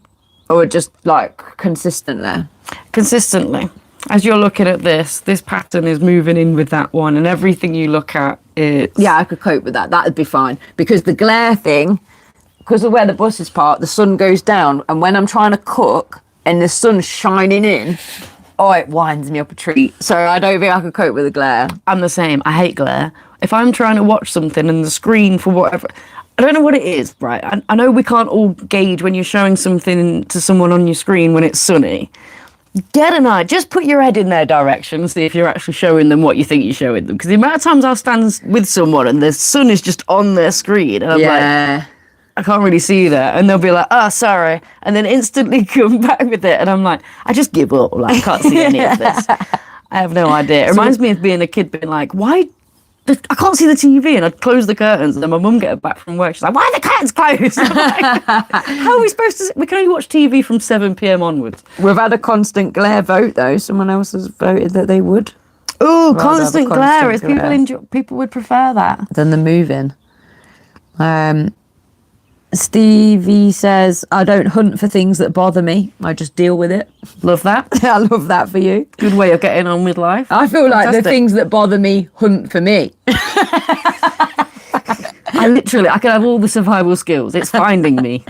Speaker 2: or just like consistently?
Speaker 1: Consistently. As you're looking at this pattern is moving in with that one, and everything you look at is...
Speaker 2: Yeah, I could cope with that. That'd be fine. Because the glare thing, because of where the bus is parked, the sun goes down, and when I'm trying to cook and the sun's shining in, it winds me up a treat. So I don't think I could cope with the glare.
Speaker 1: I'm the same. I hate glare. If I'm trying to watch something and the screen for whatever... I don't know what it is, right? I know we can't all gauge when you're showing something to someone on your screen when it's sunny. Get an eye. Just put your head in their direction and see if you're actually showing them what you think you're showing them. Because the amount of times I'll stand with someone and the sun is just on their screen. And I'm like, I can't really see that. And they'll be like, oh, sorry. And then instantly come back with it. And I'm like, I just give up. Like, I can't see any of this. I have no idea. It reminds me of being a kid being like, why... I can't see the TV, and I'd close the curtains, and then my mum get back from work. She's like, why are the curtains closed? I'm like, how are we supposed to... We can only watch TV from 7 p.m. onwards.
Speaker 2: We've had a constant glare vote, though. Someone else has voted that they would.
Speaker 1: Oh, constant glare. Is people would prefer that.
Speaker 2: Than the moving. Stevie says, I don't hunt for things that bother me. I just deal with it.
Speaker 1: Love that.
Speaker 2: I love that for you.
Speaker 1: Good way of getting on with life.
Speaker 2: I feel like the things that bother me hunt for me.
Speaker 1: I can have all the survival skills. It's finding me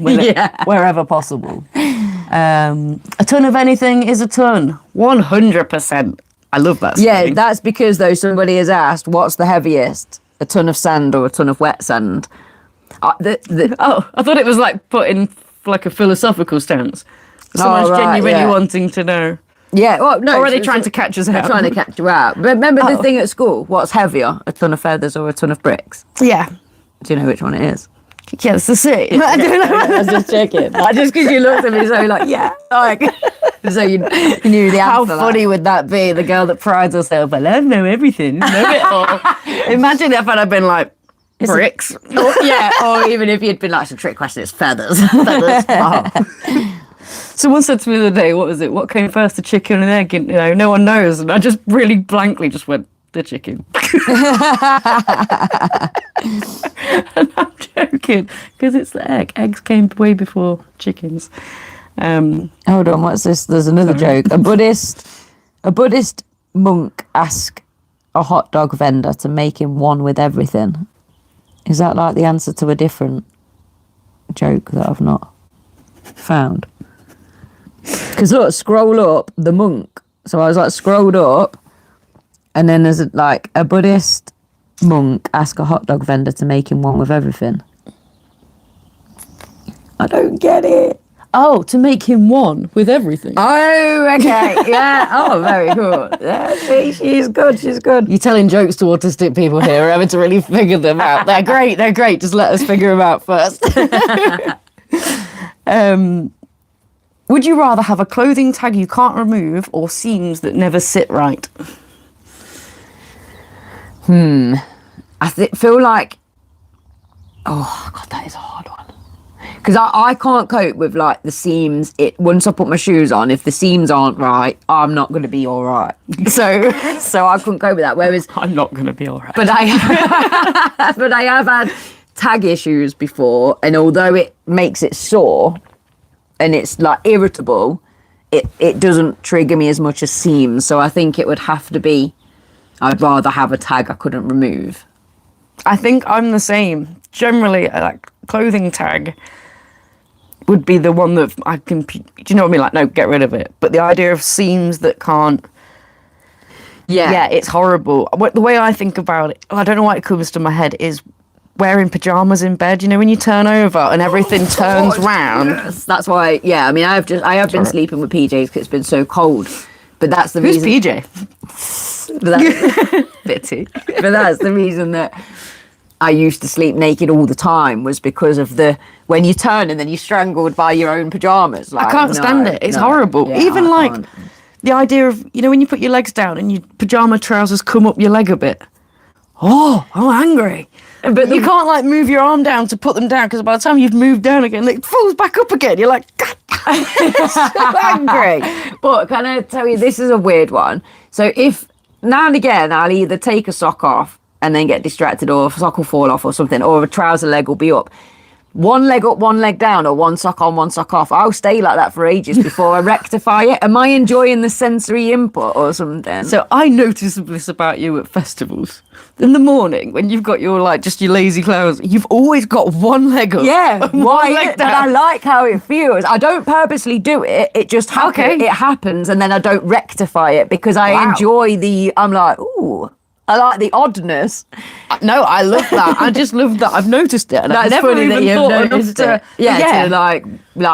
Speaker 1: wherever possible. A ton of anything is a ton. 100%. I love that.
Speaker 2: Yeah, that's because though somebody has asked, what's the heaviest? A ton of sand or a ton of wet sand?
Speaker 1: I thought it was like put in like a philosophical stance. Someone's genuinely wanting to know.
Speaker 2: Yeah, well, no.
Speaker 1: Or are they trying to catch us out?
Speaker 2: They're trying to catch you out. But remember the thing at school? What's heavier, a ton of feathers or a ton of bricks?
Speaker 1: Yeah.
Speaker 2: Do you know which one it is?
Speaker 1: Yeah, it's the same. I don't know.
Speaker 2: I was just checking. Just because you looked at me so like, yeah. Like, so you knew the answer.
Speaker 1: How funny would that be? The girl that prides herself, I know everything, know it all. Imagine if I'd have been like, bricks.
Speaker 2: Or even if you'd been like, it's a trick question, it's feathers. Feathers. Oh.
Speaker 1: Someone said to me the other day, what was it? What came first, the chicken and egg? And, no one knows. And I just really blankly just went, the chicken. And I'm joking, because it's the egg. Eggs came way before chickens.
Speaker 2: Hold on, what's this? There's another joke. A Buddhist monk asked a hot dog vendor to make him one with everything. Is that like the answer to a different joke that I've not found? Because look, scroll up, the monk. So I was like, scrolled up, and then there's like a Buddhist monk ask a hot dog vendor to make him one with everything. I don't get it.
Speaker 1: Oh, to make him one with everything.
Speaker 2: Oh, okay. Yeah. Oh, very cool. Yeah, see, she's good. She's good.
Speaker 1: You're telling jokes to autistic people here. We're having to really figure them out. They're great. They're great. Just let us figure them out first. Would you rather have a clothing tag you can't remove or seams that never sit right?
Speaker 2: I feel like, oh God, that is a hard one. Because I can't cope with like the seams. Once I put my shoes on, if the seams aren't right, I'm not going to be all right. So I couldn't cope with that. Whereas
Speaker 1: I'm not going to be all right.
Speaker 2: But I have had tag issues before, and although it makes it sore and it's like irritable, it doesn't trigger me as much as seams. So I think it would have to be, I'd rather have a tag I couldn't remove.
Speaker 1: I think I'm the same. Generally, like clothing tag would be the one that I can, do you know what I mean? Like, no, get rid of it. But the idea of seams that can't, yeah, it's horrible. The way I think about it, I don't know why it comes to my head, is wearing pajamas in bed. You know, when you turn over and everything turns round.
Speaker 2: Yes. That's why, yeah, I mean, I have been sleeping with PJs because it's been so cold. But that's the reason.
Speaker 1: Who's PJ?
Speaker 2: Bitty. But that's the reason that I used to sleep naked all the time, was because of when you turn and then you're strangled by your own pajamas. Like,
Speaker 1: I can't stand it. It's horrible.
Speaker 2: Yeah,
Speaker 1: even like the idea of, when you put your legs down and your pajama trousers come up your leg a bit. Oh, I'm angry. But you can't like move your arm down to put them down, because by the time you've moved down again, it falls back up again. You're like, God, I'm so angry.
Speaker 2: But can I tell you, this is a weird one. So if now and again I'll either take a sock off and then get distracted, or a sock will fall off or something, or a trouser leg will be up. One leg up, one leg down, or one sock on, one sock off. I'll stay like that for ages before I rectify it. Am I enjoying the sensory input or something?
Speaker 1: So I noticed this about you at festivals. In the morning, when you've got your just your lazy clothes, you've always got one leg up.
Speaker 2: Yeah,
Speaker 1: one leg down.
Speaker 2: But I like how it feels. I don't purposely do it. It just happens.
Speaker 1: Okay.
Speaker 2: It happens, and then I don't rectify it because I enjoy I'm like, ooh. I like the oddness.
Speaker 1: No, I love that. I just love that. I've noticed it. And
Speaker 2: That's
Speaker 1: I've never
Speaker 2: funny
Speaker 1: even
Speaker 2: that you've
Speaker 1: thought
Speaker 2: noticed
Speaker 1: enough
Speaker 2: it. To like,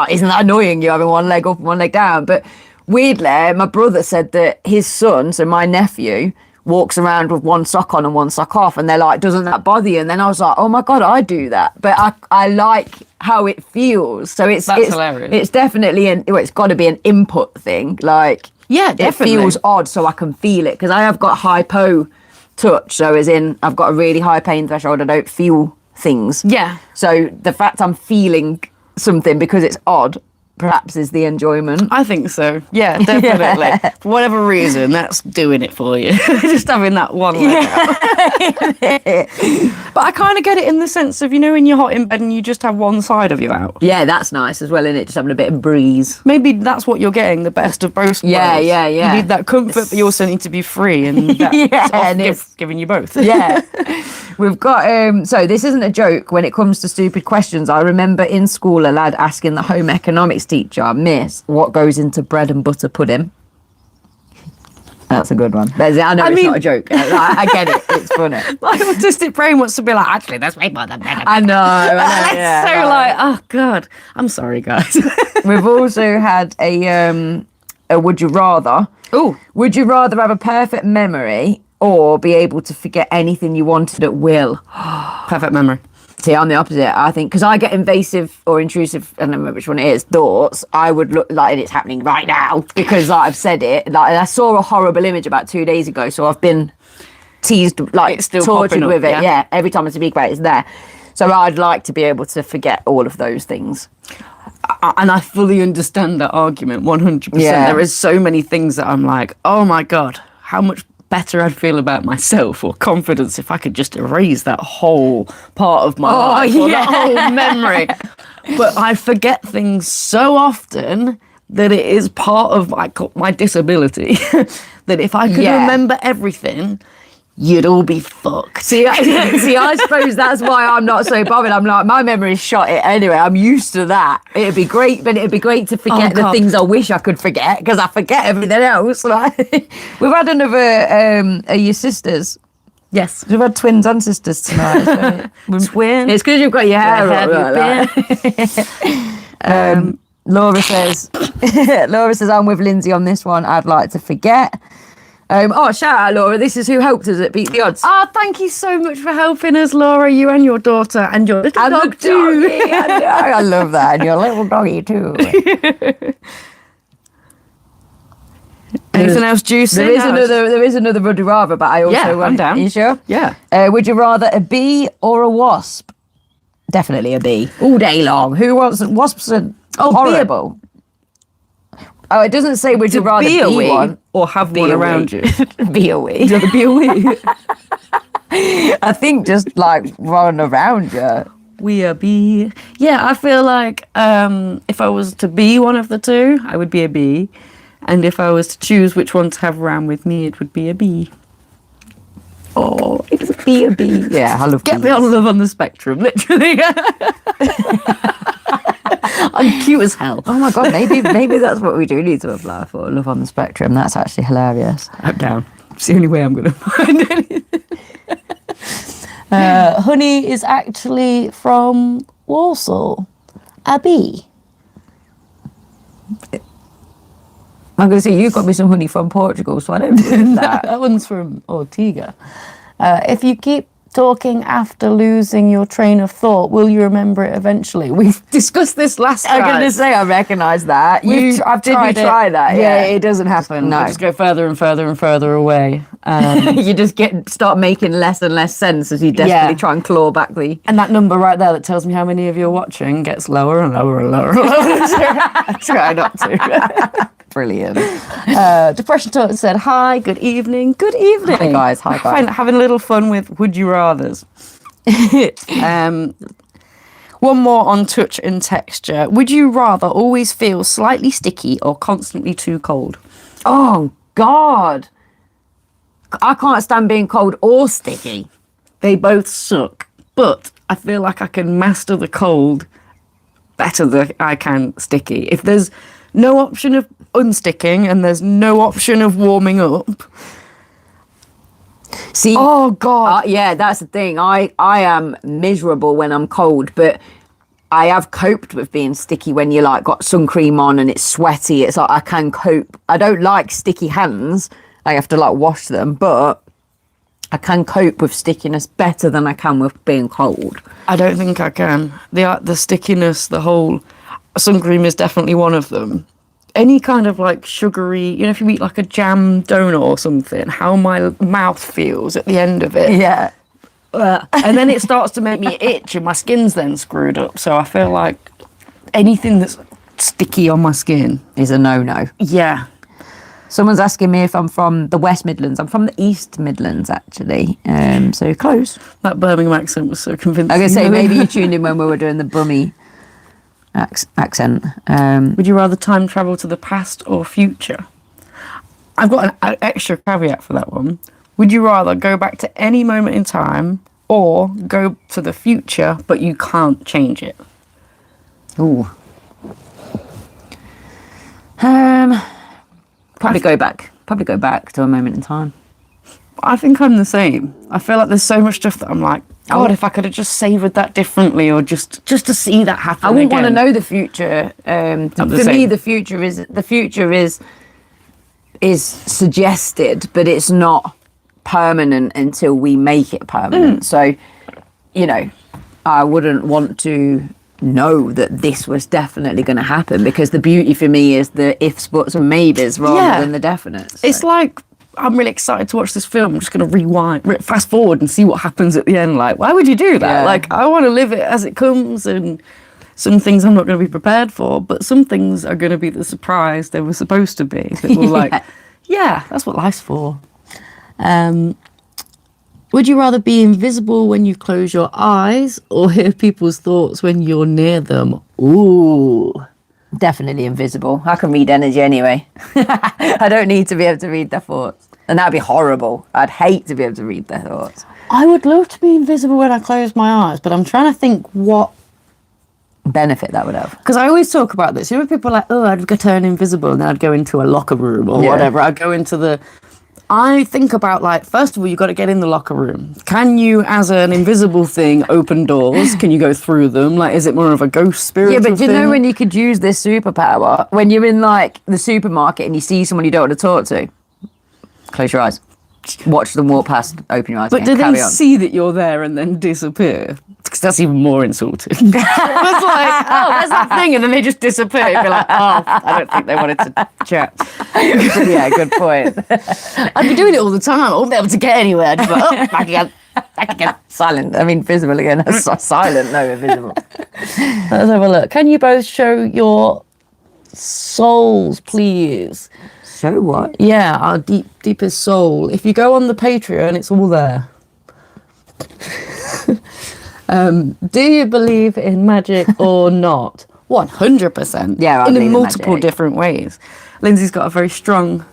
Speaker 2: isn't that annoying, you having one leg up and one leg down? But weirdly, my brother said that his son, so my nephew, walks around with one sock on and one sock off, and they're like, doesn't that bother you? And then I was like, oh my God, I do that. But I like how it feels. So it's
Speaker 1: hilarious.
Speaker 2: It's definitely it's got to be an input thing. Like,
Speaker 1: yeah, definitely.
Speaker 2: It feels odd, so I can feel it, because I have got hypo touch, so as in I've got a really high pain threshold. I don't feel things.
Speaker 1: Yeah.
Speaker 2: So the fact I'm feeling something because it's odd perhaps is the enjoyment.
Speaker 1: I think so. Yeah, definitely. Yeah. For whatever reason, that's doing it for you. Just having that one leg out. But I kind of get it in the sense of, when you're hot in bed and you just have one side of you out.
Speaker 2: Yeah, that's nice as well, isn't it? Just having a bit of breeze.
Speaker 1: Maybe that's what you're getting, the best of both worlds.
Speaker 2: Yeah.
Speaker 1: You need that comfort, but you also need to be free, and that's giving you both.
Speaker 2: Yeah. We've got, so this isn't a joke. When it comes to stupid questions, I remember in school a lad asking the home economics teacher, Miss, what goes into bread and butter pudding? That's a good one. I know it's not a joke. I get it. It's funny.
Speaker 1: My autistic brain wants to be like, actually, that's way more than bread.
Speaker 2: I know.
Speaker 1: Oh God. I'm sorry, guys.
Speaker 2: We've also had a would you rather.
Speaker 1: Oh,
Speaker 2: Would you rather have a perfect memory or be able to forget anything you wanted at will?
Speaker 1: perfect memory.
Speaker 2: See, I'm the opposite. I think because I get invasive or intrusive, I don't remember which one it is, thoughts. I would look like it's happening right now because like, I've said it. Like I saw a horrible image about 2 days ago, so I've been teased, like
Speaker 1: It's still
Speaker 2: tortured
Speaker 1: popping up,
Speaker 2: with it.
Speaker 1: yeah?
Speaker 2: Yeah, every time I speak about it, it's there. So I'd like to be able to forget all of those things.
Speaker 1: And I fully understand that argument 100%.
Speaker 2: Yeah.
Speaker 1: There is so many things that I'm like, oh my God, how much better I'd feel about myself or confidence if I could just erase that whole part of my life or that whole memory. But I forget things so often that it is part of my disability that if I could remember everything, you'd all be fucked.
Speaker 2: See, I suppose that's why I'm not so bothered. I'm like, my memory's shot it anyway. I'm used to that. It'd be great, but it'd be great to forget the things I wish I could forget because I forget everything else. Like, we've had another, are your sisters?
Speaker 1: Yes.
Speaker 2: We've had twins and sisters tonight.
Speaker 1: Twin.
Speaker 2: It's because you've got your hair
Speaker 1: Where
Speaker 2: up.
Speaker 1: have you been?
Speaker 2: Laura says, I'm with Lindsay on this one. I'd like to forget. Shout out, Laura. This is who helped us at Beat the Odds.
Speaker 1: Oh, thank you so much for helping us, Laura. You and your daughter and your little dog too.
Speaker 2: I love that. And your little doggy too.
Speaker 1: Anything else juicy?
Speaker 2: There is another would you rather, but I also
Speaker 1: I'm down.
Speaker 2: Are you sure?
Speaker 1: Yeah.
Speaker 2: Would you rather a bee or a wasp? Definitely a bee. All day long. Who wants wasps? Are horrible. Oh, it doesn't say would you rather
Speaker 1: be a wee
Speaker 2: one
Speaker 1: or have one around you.
Speaker 2: Be a wee.
Speaker 1: You'd rather be a wee.
Speaker 2: I think just like run around you.
Speaker 1: We a bee. Yeah, I feel like if I was to be one of the two, I would be a bee. And if I was to choose which one to have around with me, it would be a bee. Oh, it's a bee.
Speaker 2: Yeah, I love
Speaker 1: Get
Speaker 2: bees.
Speaker 1: me on Love on the Spectrum, literally. I'm cute as hell.
Speaker 2: Oh my god, maybe that's what we do need to apply for. Love on the Spectrum. That's actually hilarious.
Speaker 1: I'm down. It's the only way I'm going to find anything.
Speaker 3: Honey is actually from Warsaw. A bee.
Speaker 2: I'm going to say you got me some honey from Portugal, so I don't believe that.
Speaker 3: That one's from Ortega. If you keep talking after losing your train of thought, will you remember it eventually? We've
Speaker 1: Discussed this last
Speaker 2: I'm
Speaker 1: time.
Speaker 2: going to say I recognise that.
Speaker 3: I've
Speaker 2: Did
Speaker 3: tried
Speaker 2: you
Speaker 3: it.
Speaker 2: try that?
Speaker 3: Yeah, it doesn't happen.
Speaker 2: No.
Speaker 3: I just go further and further and further away.
Speaker 2: You just start making less and less sense as you desperately try and claw back the...
Speaker 3: And that number right there that tells me how many of you are watching gets lower and lower and lower and lower. I try not to.
Speaker 2: Brilliant.
Speaker 3: Depression Talk said, hi, good evening. Good evening.
Speaker 2: Hi, guys. Hi, guys.
Speaker 1: Having a little fun with Would You Rathers. One more on touch and texture. Would you rather always feel slightly sticky or constantly too cold?
Speaker 2: Oh, God. I can't stand being cold or sticky.
Speaker 1: They both suck, but I feel like I can master the cold better than I can sticky. If there's no option of unsticking and there's no option of warming up.
Speaker 2: See,
Speaker 1: Oh, God.
Speaker 2: yeah, that's the thing. I am miserable when I'm cold, but I have coped with being sticky when you like got sun cream on and it's sweaty. It's like I can cope. I don't like sticky hands. I have to like wash them, but I can cope with stickiness better than I can with being cold.
Speaker 1: I don't think I can. The stickiness, the whole sun cream is definitely one of them. Any kind of like sugary, if you eat like a jam donut or something, how my mouth feels at the end of it.
Speaker 2: Yeah.
Speaker 1: And then it starts to make me itch and my skin's then screwed up. So I feel like anything that's sticky on my skin.
Speaker 2: Is a no-no.
Speaker 1: Yeah.
Speaker 2: Someone's asking me if I'm from the West Midlands. I'm from the East Midlands, actually. So close.
Speaker 1: That Birmingham accent was so convincing.
Speaker 2: I was going to say, maybe you tuned in when we were doing the Brummie accent.
Speaker 1: Would you rather time travel to the past or future? I've got an extra caveat for that one. Would you rather go back to any moment in time or go to the future, but you can't change it?
Speaker 2: Ooh. Probably go back to a moment in time.
Speaker 1: I think I'm the same. I feel like there's so much stuff that I'm like, God, if I could have just savoured that differently or just to see that happen
Speaker 2: I wouldn't want to
Speaker 1: again.
Speaker 2: know the future. For
Speaker 1: the same.
Speaker 2: me, the future is is suggested, but it's not permanent until we make it permanent. So, you know, I wouldn't want to know that this was definitely going to happen, because the beauty for me is the ifs, buts and maybes rather than the definites.
Speaker 1: So. It's like, I'm really excited to watch this film. I'm just going to fast forward and see what happens at the end. Like, why would you do that?
Speaker 2: Yeah.
Speaker 1: Like, I want to live it as it comes, and some things I'm not going to be prepared for, but some things are going to be the surprise they were supposed to be. That were like, yeah, that's what life's for. Would you rather be invisible when you close your eyes or hear people's thoughts when you're near them? Ooh.
Speaker 2: Definitely invisible. I can read energy anyway. I don't need to be able to read their thoughts. And that'd be horrible. I'd hate to be able to read their thoughts.
Speaker 1: I would love to be invisible when I close my eyes, but I'm trying to think what
Speaker 2: benefit that would have.
Speaker 1: Because I always talk about this. You know, people are like, oh, I'd go turn invisible and then I'd go into a locker room or whatever. I'd go into the... I think about, like, first of all, you got to get in the locker room. Can you, as an invisible thing, open doors? Can you go through them? Like, is it more of a ghost spirit?
Speaker 2: Yeah, but do you know when you could use this superpower? When you're in, like, the supermarket and you see someone you don't want to talk to, close your eyes. Watch them walk past, open your eyes
Speaker 1: But
Speaker 2: again,
Speaker 1: do they see that you're there and then disappear? Because that's even more insulting. It's like, oh, there's that thing, and then they just disappear. You'd be like, oh, I don't think they wanted to chat.
Speaker 2: Yeah, good point.
Speaker 1: I'd be doing it all the time. I wouldn't be able to get anywhere. I'd be like, oh, back again.
Speaker 2: Silent. I mean, visible again. Silent, no, invisible.
Speaker 1: Let's have a look. Can you both show your souls, please?
Speaker 2: Show what?
Speaker 1: Yeah, our deepest soul. If you go on the Patreon, it's all there. Do you believe in magic or not? 100%.
Speaker 2: Yeah, I
Speaker 1: in
Speaker 2: believe in
Speaker 1: multiple
Speaker 2: magic.
Speaker 1: different ways. Lindsay's got a very strong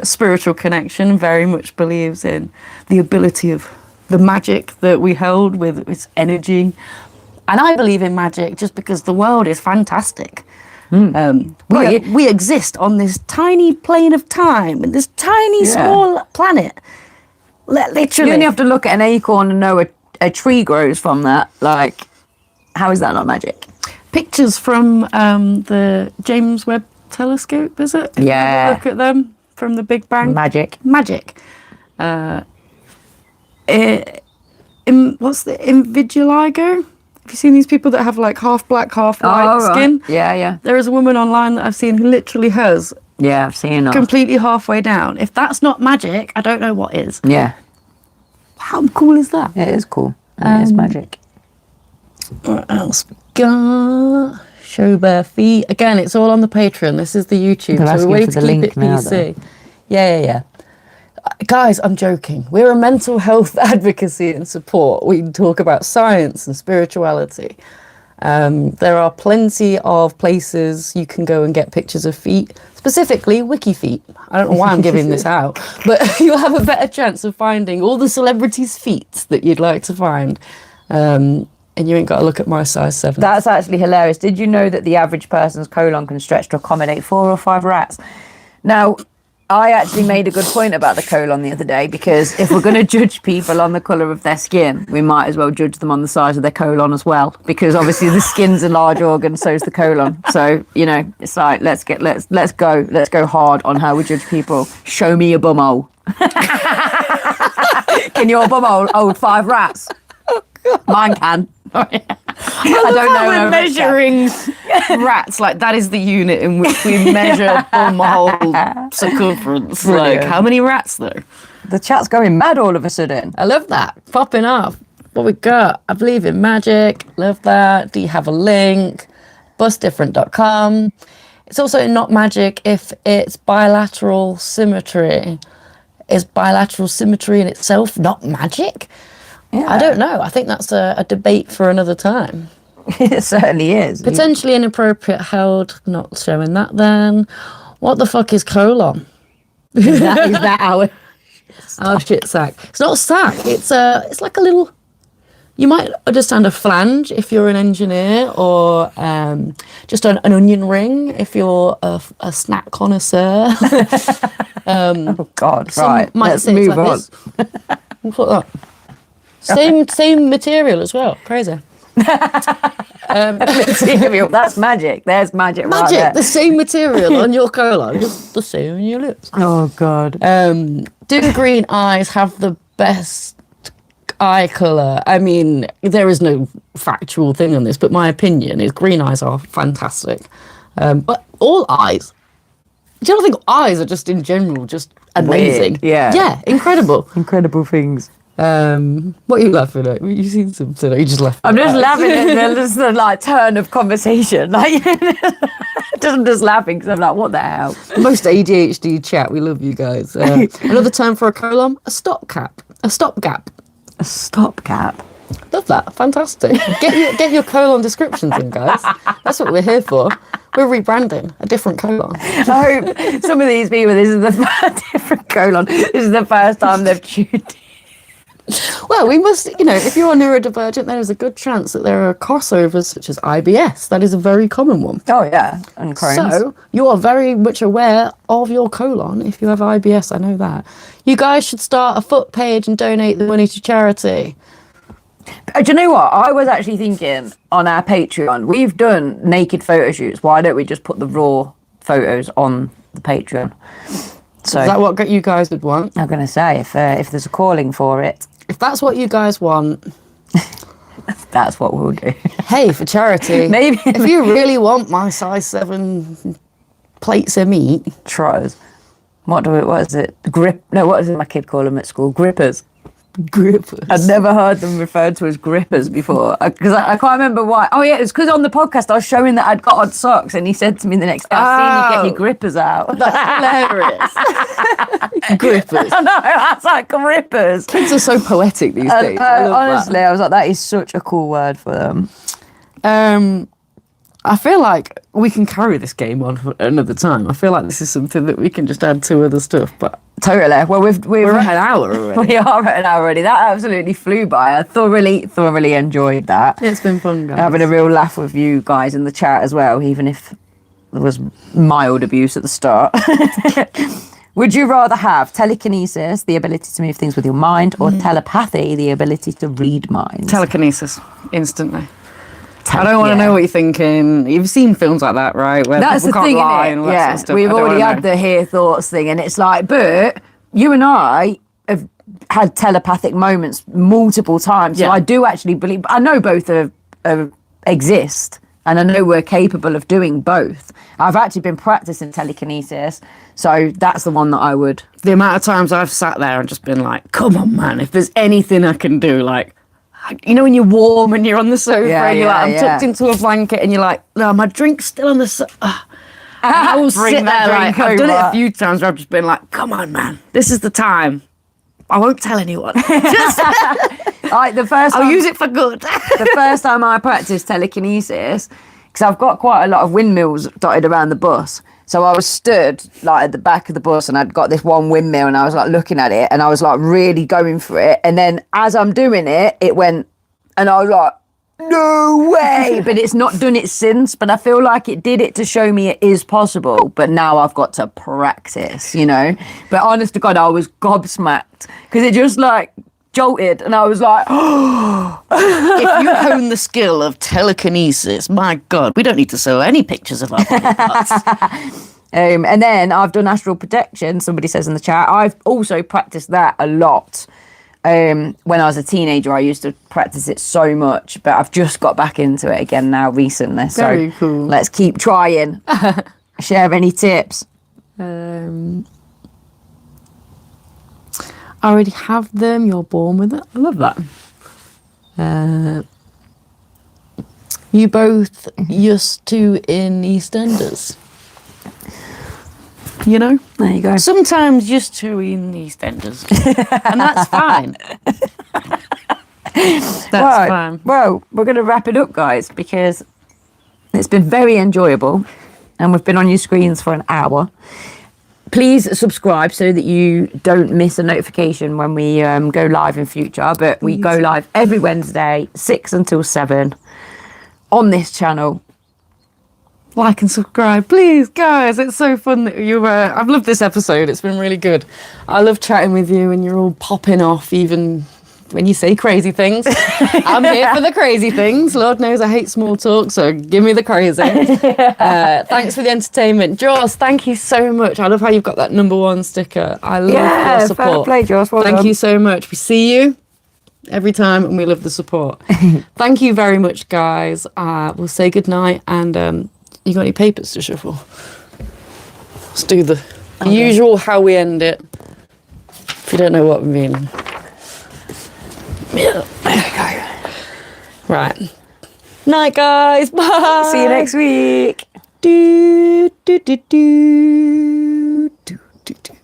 Speaker 1: spiritual connection, very much believes in the ability of the magic that we hold with its energy. And I believe in magic just because the world is fantastic. We exist on this tiny plane of time and this tiny small planet. Literally.
Speaker 2: You only have to look at an acorn and know a tree grows from that. Like, how is that not magic?
Speaker 1: Pictures from the James Webb telescope, is it?
Speaker 2: Yeah.
Speaker 1: Look at them from the Big Bang.
Speaker 2: Magic.
Speaker 1: What's the invigiligo? Have you seen these people that have like half black, half white skin?
Speaker 2: Right. Yeah.
Speaker 1: There is a woman online that I've seen who literally has
Speaker 2: Yeah, I've seen that.
Speaker 1: completely halfway down. If that's not magic, I don't know what is.
Speaker 2: Yeah.
Speaker 1: How cool is that?
Speaker 2: It is cool. It is magic.
Speaker 1: What else we got? Show bare feet. Again, it's all on the Patreon. This is the YouTube.
Speaker 2: They're
Speaker 1: So
Speaker 2: asking
Speaker 1: we're way
Speaker 2: for
Speaker 1: to
Speaker 2: the
Speaker 1: keep
Speaker 2: link
Speaker 1: it
Speaker 2: now,
Speaker 1: PC. Yeah. Guys, I'm joking. We're a mental health advocacy and support. We talk about science and spirituality. There are plenty of places you can go and get pictures of feet, specifically wiki feet. I don't know why I'm giving this out, but you'll have a better chance of finding all the celebrities' feet that you'd like to find. And you ain't got to look at my size 7.
Speaker 2: That's actually hilarious. Did you know that the average person's colon can stretch to accommodate 4 or 5 rats? Now, I actually made a good point about the colon the other day, because if we're going to judge people on the colour of their skin, we might as well judge them on the size of their colon as well, because obviously the skin's a large organ, so is the colon. So, you know, it's like, let's go hard on how we judge people. Show me your bumhole. Can your bumhole hold 5 rats? Mine can. I don't know.
Speaker 1: We're measuring rats. Like, that is the unit in which we measure bumhole circumference.
Speaker 2: Brilliant.
Speaker 1: Like, how many rats though?
Speaker 2: The chat's going mad all of a sudden.
Speaker 1: I love that. Popping off. What we got? I believe in magic. Love that. Do you have a link? Busdifferent.com. It's also not magic if it's bilateral symmetry. Is bilateral symmetry in itself not magic?
Speaker 2: Yeah.
Speaker 1: I don't know. I think that's a debate for another time.
Speaker 2: It certainly is.
Speaker 1: Potentially inappropriate held. Not showing that then. What the fuck is colon?
Speaker 2: Is that our...
Speaker 1: Oh, shit sack. It's not a sack. It's like a little... You might understand a flange if you're an engineer, or just an onion ring if you're a snack connoisseur.
Speaker 2: Oh, God.
Speaker 1: Some
Speaker 2: Right,
Speaker 1: might
Speaker 2: let's
Speaker 1: say it's
Speaker 2: move
Speaker 1: like
Speaker 2: on.
Speaker 1: this. We'll put that. Same material as well. Crazy.
Speaker 2: Material. That's magic. There's magic. Right
Speaker 3: Magic,
Speaker 2: there.
Speaker 3: the same material on your colon, just the same on your lips.
Speaker 2: Oh God.
Speaker 3: Do green eyes have the best eye colour? I mean, there is no factual thing on this, but my opinion is green eyes are fantastic. But all eyes, do you not think eyes are just in general just amazing?
Speaker 2: Weird, yeah.
Speaker 3: Yeah, incredible.
Speaker 2: Incredible things.
Speaker 3: What are you laughing at? You've seen something, or you just laughing?
Speaker 2: I'm just laughing at the like turn of conversation. Like, I'm just laughing because I'm like, what the hell?
Speaker 3: Most ADHD chat. We love you guys. Another term for a colon: a stopgap. A stopgap.
Speaker 2: A stopgap.
Speaker 3: Love that. Fantastic. Get your colon descriptions in, guys. That's what we're here for. We're rebranding a different colon.
Speaker 2: I hope some of these people, this is the different colon. This is the first time they've tuned in.
Speaker 3: Well, we must, if you are neurodivergent, there is a good chance that there are crossovers such as IBS. That is a very common one.
Speaker 2: Oh, yeah. And Crohn's.
Speaker 3: So you are very much aware of your colon if you have IBS. I know that. You guys should start a foot page and donate the money to charity.
Speaker 2: Do you know what? I was actually thinking on our Patreon, we've done naked photo shoots. Why don't we just put the raw photos on the Patreon? So
Speaker 3: Is that what you guys would want?
Speaker 2: I'm going to say, if there's a calling for it,
Speaker 3: If that's what you guys want,
Speaker 2: that's what we'll do.
Speaker 3: hey, for charity.
Speaker 2: Maybe.
Speaker 3: If you really want my size 7 plates of meat.
Speaker 2: Try us. What is it? What does my kid call them at school? Grippers.
Speaker 3: Grippers.
Speaker 2: I'd never heard them referred to as grippers before because I can't remember why. Oh yeah, it was because on the podcast I was showing that I'd got odd socks and he said to me the next day, "I've seen you get your grippers out."
Speaker 3: That's hilarious. Grippers.
Speaker 2: I know, that's like grippers.
Speaker 3: Kids are so poetic these days. I love
Speaker 2: Honestly, I was like, that is such a cool word for them.
Speaker 3: that. I feel like we can carry this game on for another time. I feel like this is something that we can just add to other stuff, but
Speaker 2: Totally. Well, we're
Speaker 3: at an hour already.
Speaker 2: We are at an hour already. That absolutely flew by. I thoroughly enjoyed that.
Speaker 3: It's been fun, guys.
Speaker 2: Having a real laugh with you guys in the chat as well, even if there was mild abuse at the start. Would you rather have telekinesis, the ability to move things with your mind, or telepathy, the ability to read minds?
Speaker 1: Telekinesis, instantly. I don't want to know what you're thinking. You've seen films like that, right? Where
Speaker 2: That's the
Speaker 1: people can't
Speaker 2: thing,
Speaker 1: lie
Speaker 2: innit?
Speaker 1: and all that
Speaker 2: Yeah,
Speaker 1: sort of stuff.
Speaker 2: we've
Speaker 1: I don't
Speaker 2: already
Speaker 1: wanna
Speaker 2: had
Speaker 1: know.
Speaker 2: the hear thoughts thing, and it's like, but you and I have had telepathic moments multiple times. So
Speaker 1: Yeah.
Speaker 2: I do actually believe, I know both exist, and I know we're capable of doing both. I've actually been practicing telekinesis, so that's the one that I would.
Speaker 1: The amount of times I've sat there and just been like, come on, man, if there's anything I can do, like, you know when you're warm and you're on the sofa and you're like, I'm tucked into a blanket and you're like, no, my drink's still on the sofa. I will
Speaker 2: Bring
Speaker 1: sit
Speaker 2: that
Speaker 1: there like,
Speaker 2: drink
Speaker 1: I've done it
Speaker 2: over.
Speaker 1: a few times where I've just been like, come on, man, this is the time. I won't tell anyone.
Speaker 2: Like the first
Speaker 1: I'll
Speaker 2: time,
Speaker 1: use it for good.
Speaker 2: the first time I practiced telekinesis, because I've got quite a lot of windmills dotted around the bus. So I was stood like at the back of the bus and I'd got this one windmill and I was like looking at it and I was like really going for it. And then as I'm doing it, it went and I was like, no way. But it's not done it since. But I feel like it did it to show me it is possible. But now I've got to practice, you know. But honest to God, I was gobsmacked because it just like jolted and I was like,
Speaker 1: If you hone the skill of telekinesis, my God, we don't need to show any pictures of our body parts.
Speaker 2: And then I've done astral projection, somebody says in the chat. I've also practiced that a lot. When I was a teenager, I used to practice it so much, but I've just got back into it again now recently.
Speaker 1: Very
Speaker 2: So
Speaker 1: cool.
Speaker 2: let's keep trying. Share any tips.
Speaker 3: I already have them. You're born with it. I love that. You both used to in EastEnders. You know?
Speaker 2: There you go.
Speaker 1: Sometimes just to in EastEnders. And that's fine. That's fine.
Speaker 2: Well, we're going to wrap it up, guys, because it's been very enjoyable and we've been on your screens for an hour. Please subscribe so that you don't miss a notification when we go live in future. But we go live every Wednesday, 6 until 7 on this channel.
Speaker 1: Like and subscribe, please, guys. It's so fun that you were. I've loved this episode. It's been really good. I love chatting with you, and you're all popping off even when you say crazy things, I'm here for the crazy things. Lord knows I hate small talk, so give me the crazy. Thanks for the entertainment. Jaws, thank you so much. I love how you've got that #1 sticker. I love your support.
Speaker 2: Fair play, Jaws. Well
Speaker 1: Thank
Speaker 2: done.
Speaker 1: you so much. We see you every time and we love the support. Thank you very much, guys. We'll say goodnight, and you got any papers to shuffle? Let's do the usual how we end it. If you don't know what we mean. There we go. Right. Night, guys. Bye.
Speaker 2: See you next week.
Speaker 1: Do, do, do, do, do, do, do.